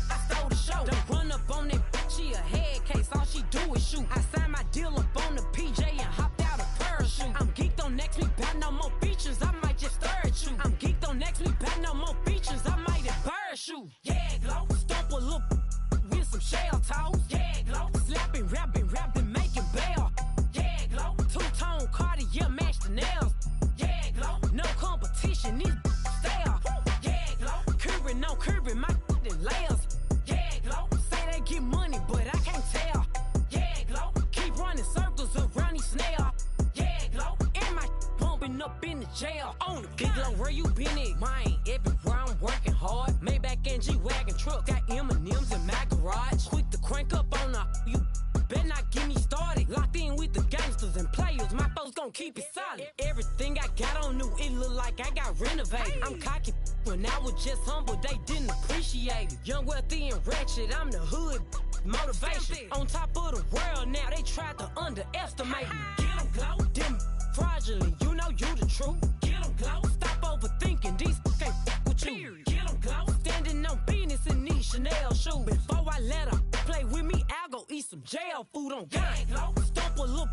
I stole the show. Don't run up on that bitch, she a head case, all she do is shoot. I signed my deal up on the PJ and hopped out a parachute. I'm geeked on next week, bout no more features, I might just stare at you. I'm geeked on next week, bout no more features, I might embarrass you. Yeah, Glow, stomp a little with some shell toes. Yeah, Glow, slapping, rapping, making bail. Yeah, Glow, two-tone Cartier match the nails. Yeah, Glow, no competition, these stale. Yeah, Glow, curving, no curving, my layers. Yeah, Glow, say they get money, but I can't tell. Yeah, Glow, keep running circles around these snails. Yeah, Glow, and my bumping up in the jail. On the Big Glow, where you been at? Mine, everywhere I'm working hard. Maybach and G-Wagon truck, got M&M's in my garage. Quick to crank up on the you. Better not get me started. Locked in with the gangsters and players. My folks gon' keep it solid. Everything I got on new, it look like I got renovated. I'm cocky when I was just humble, they didn't appreciate it. Young, wealthy, and ratchet, I'm the hood motivation. On top of the world now, they tried to underestimate me. Get 'em, Glow. Them fraudulent, you know you the truth. Get 'em, Glow. Stop overthinking, these can't fuck with you. Get 'em, Glow. Standing on business in these Chanel shoes. Before I let her play with me, I'll go eat some jail food on gang. Glow. Stomp a little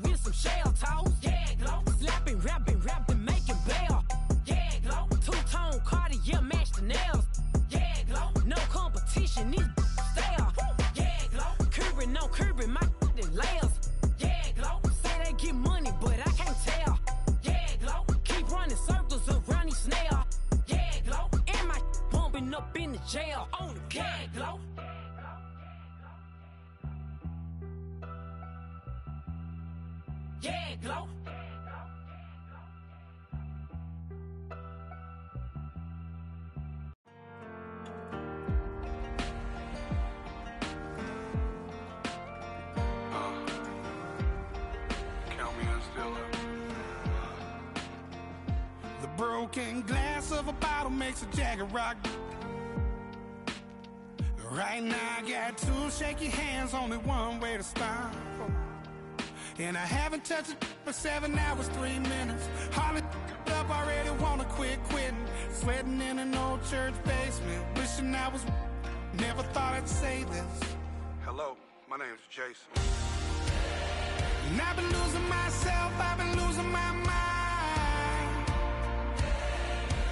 with some shell toes. Yeah, Glow. Slapping, rapping, making bail. Yeah, Glow. Two-tone Cartier match the nails. Yeah, Glow. No competition, these stale. Yeah, Glow. Curving, no curving, my layers. Yeah, Glow. Say they get money, but I can't tell. Yeah, Glow. Keep running circles around these snails. Yeah, Glow. And my bumping up in the jail. On the gang, Glow. Yeah, Glow. broken glass of a bottle makes a jagged rock. Right now I got two shaky hands, only one way to stop. And I haven't touched it for 7 hours, 3 minutes. Hardly up, already wanna quit quitting. Sweating in an old church basement, wishing I was. Never thought I'd say this. Hello, my name's Jason. And I've been losing myself, I've been losing my mind.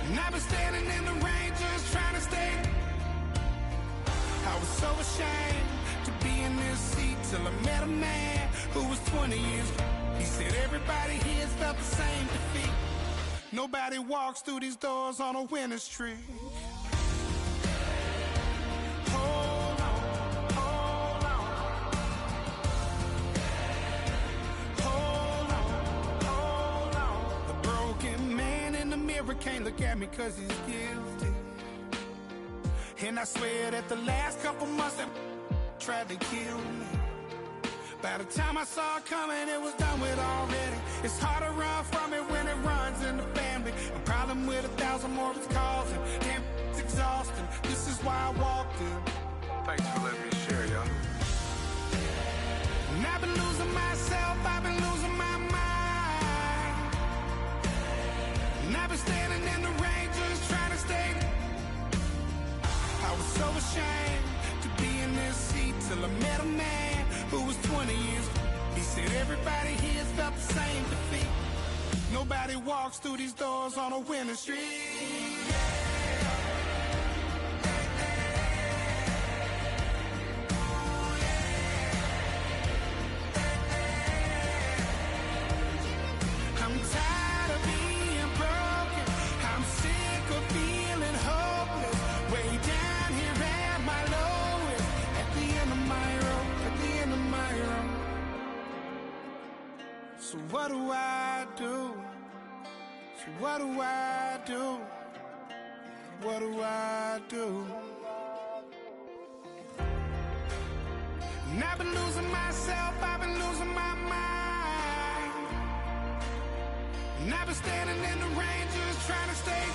And I've been standing in the rain just trying to stay. I was so ashamed to be in this seat till I met a man who was 20 years. He said everybody here's felt the same defeat. Nobody walks through these doors on a winning streak. Hold on, hold on. Hold on, hold on. The broken man in the mirror can't look at me 'cause he's guilty. And I swear that the last couple months that tried to kill me. By the time I saw it coming, it was done with already. It's hard to run from it when it runs in the family. A problem with 1,000 more it's causing. Damn, it's exhausting. This is why I walked in. Thanks for letting me share, y'all. And I've been losing myself, I've been losing my mind. And I've been standing in the rain just trying to stay. I was so ashamed to be in this seat till I met a man who was 20 years. He said everybody here's felt the same defeat. Nobody walks through these doors on a winning streak. I'm tired of being broken. I'm sick of feeling hopeless. Way down here at my lowest. At the end of my road. At the end of my road. So what do I do? So what do I do? What do I do? And I've been losing myself, I've been losing my mind. And I've been standing in the rain just trying to stay.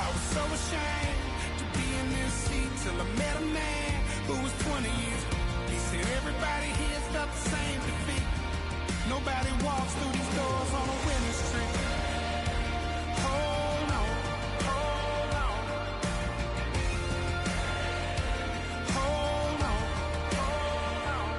I was so ashamed to be in this seat till I met a man who was 20 years. He said everybody here's felt the same defeat. Nobody walks through these doors on a winning streak. Hold on, hold on. Hold on, hold on.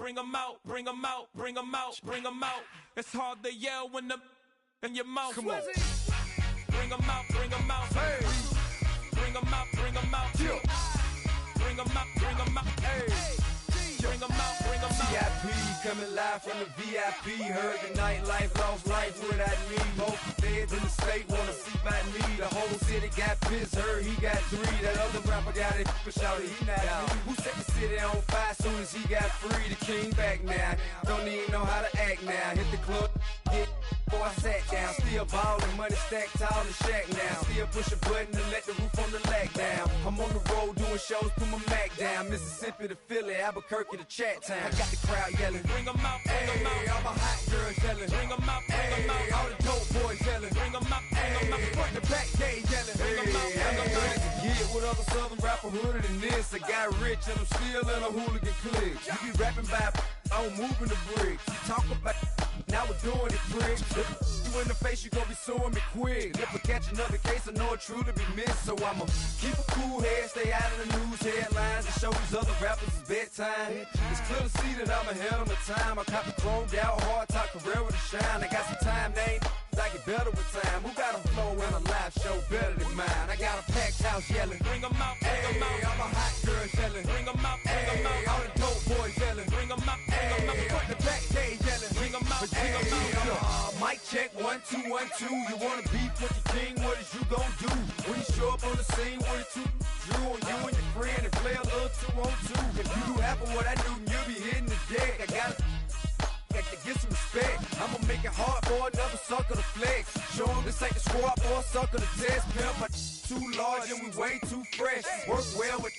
bring 'em out, bring 'em out, bring 'em out, bring 'em out. It's hard to yell when the in your mouth. Come on. Bring 'em out, bring 'em out. Hey. Bring 'em out, bring 'em out. Yeah. Bring 'em out, bring 'em out. Hey. Bring 'em out, bring 'em out. VIP coming live from the VIP. Heard the nightlife, lost life without me. Most feds in the state wanna see by me. The whole city got pissed, heard he got 3. That other rapper got it, but shouted he not out. Who set the city on fire soon as he got free? The king back now, don't even know how to act now. Hit the club, get before I sat down. Still ballin', money stacked tall in the shack now. Still push a button to let the roof on the lag down. I'm on the road doing shows, put my Mac down. Mississippi to Philly, Albuquerque to Chat Town. I got the crowd yelling, bring 'em out, bring 'em out. All my hot girls yelling, bring 'em out, bring 'em out. All the dope boys yelling, bring 'em out, bring 'em out. Front to back, they yelling, bring 'em out, bring 'em out. Get with other southern rapper hooded than this. I got rich and I'm still in a hooligan clique. You be rapping by, I'm moving the bricks. You talk about, now we're doing it, prick. You in the face, you gon' be suing me quick. If I catch another case, I know it truly be missed. So I'ma keep a cool head, stay out of the news headlines, and show these other rappers it's bedtime. It's clear to see that I'm ahead of my time. I caught the chromed out, hard top career with a shine. I got some time, they ain't I get better with time. Who got a flow and a live show better than mine? I got a packed house yelling, bring 'em out, bring 'em out. All my hot girls yelling, bring 'em out, bring 'em out. All the dope boys yelling, bring 'em out, bring 'em out. Front the back, they yelling, bring 'em out, bring 'em out. Mic check, 1 2 1 2. You wanna beef with the king? What is you gon' do when you show up on the scene with a 2 Drew on you and your friend and play a little 2 on 2? If you do half of what I do, you'll be hitting the deck. I gotta get some respect. I'ma make it hard for another sucker to flex. Show 'em this ain't the squad for a sucker to test. Pimp, but too large and we way too fresh. Work well with.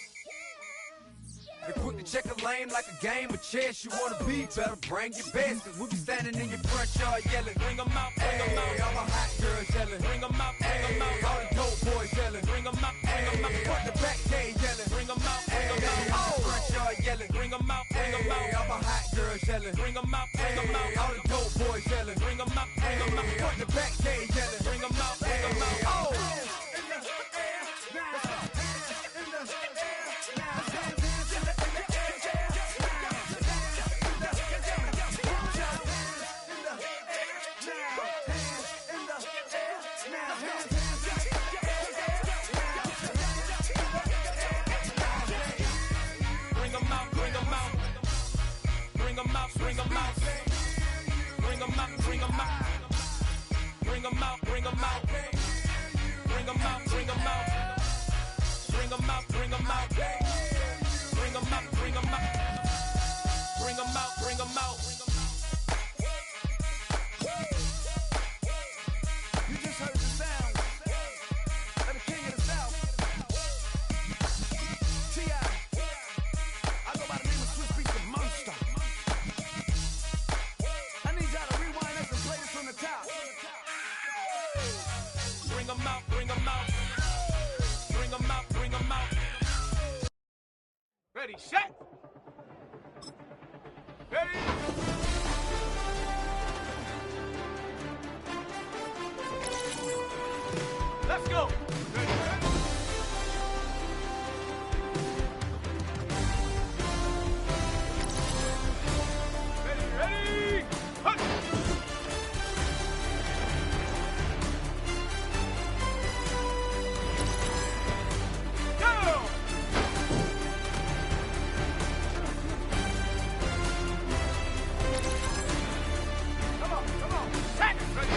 They quick to check a lane like a game of chess. You wanna be better, bring your best. Cause we be standing in your front yard yelling, bring 'em out, bring 'em out. All my hot girls yelling, bring 'em out, bring 'em out. All the dope boys yelling, bring 'em out, bring 'em out. Front the back, they yelling, bring 'em out, bring 'em out. All the front yard yelling, bring 'em out, bring 'em out. All my hot girls yelling, bring 'em out, bring 'em out. All the dope boys yelling, bring 'em out, bring 'em out. Front the back, they yelling, bring 'em out, bring 'em out. Oh! Bring 'em out, bring 'em out, bring 'em out, bring 'em out, bring 'em out, bring 'em out, bring 'em out, bring 'em out, bring 'em out, bring 'em out, bring 'em out, bring 'em out, bring 'em out. You just heard the sound of the king of the South, T.I. I go by the name of Swiss Beats the Monster. I need y'all to rewind this and play this from the top. Bring 'em out, bring 'em out, bring 'em out, bring 'em out. Ready, set. Ready. Let's go. Ready, ready. Ready, ready. Hunt. Go. Come on, set. Ready.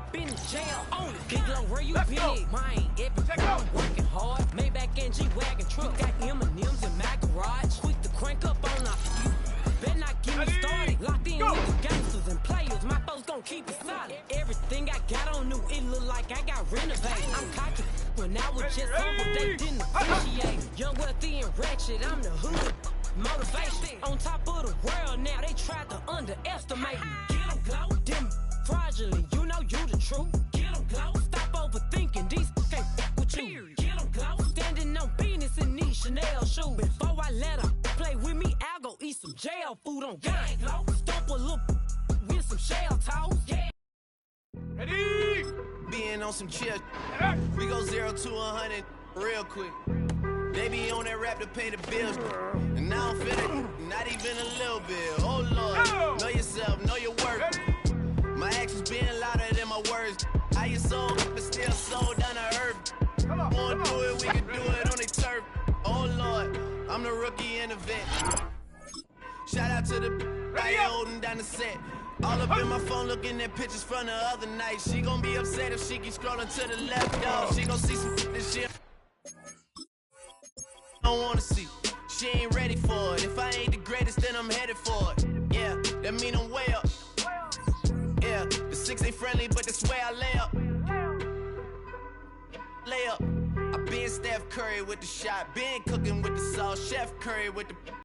up in the jail. Only big low where you been at. Mine, every time working hard. Maybach and G-Wagon truck. Got M&M's in my garage. Quick to crank up on our better not get me started. Locked in with the gangsters and players. My folks gon' keep it solid. Everything I got on new, it look like I got renovated. I'm cocky when I was just humble, they didn't appreciate it. Young, wealthy, and ratchet, I'm the hood. Motivation on top of the world now, they tried to underestimate me. Get them glow, them fraudulent, you know you the truth. Get them glow, stop overthinking, these can't fuck with you. Get them glow, standing on business in these Chanel shoes. Before I let her play with me, I'll go eat some jail food on gang glow. Stomp a little with some shell toes, yeah. Ready? Being on some chill, we go 0 to 100 real quick. They be on that rap to pay the bills, and I don't feel it, not even a little bit. Oh Lord, know yourself, know your worth. My actions being louder than my words. How you sold, but still sold down to earth. Wanna do it, we can do it on the turf. Oh Lord, I'm the rookie and the vet. Shout out to the guy holding down the set. All up in my phone looking at pictures from the other night. She gon' be upset if she keep scrolling to the left, dog. She gon' see some this shit I don't wanna see. She ain't ready for it. If I ain't the greatest, then I'm headed for it. Yeah, that mean I'm way up. Yeah, the 6 ain't friendly, but that's where I lay up. Lay up. I been Steph Curry with the shot, been cooking with the sauce, Chef Curry with the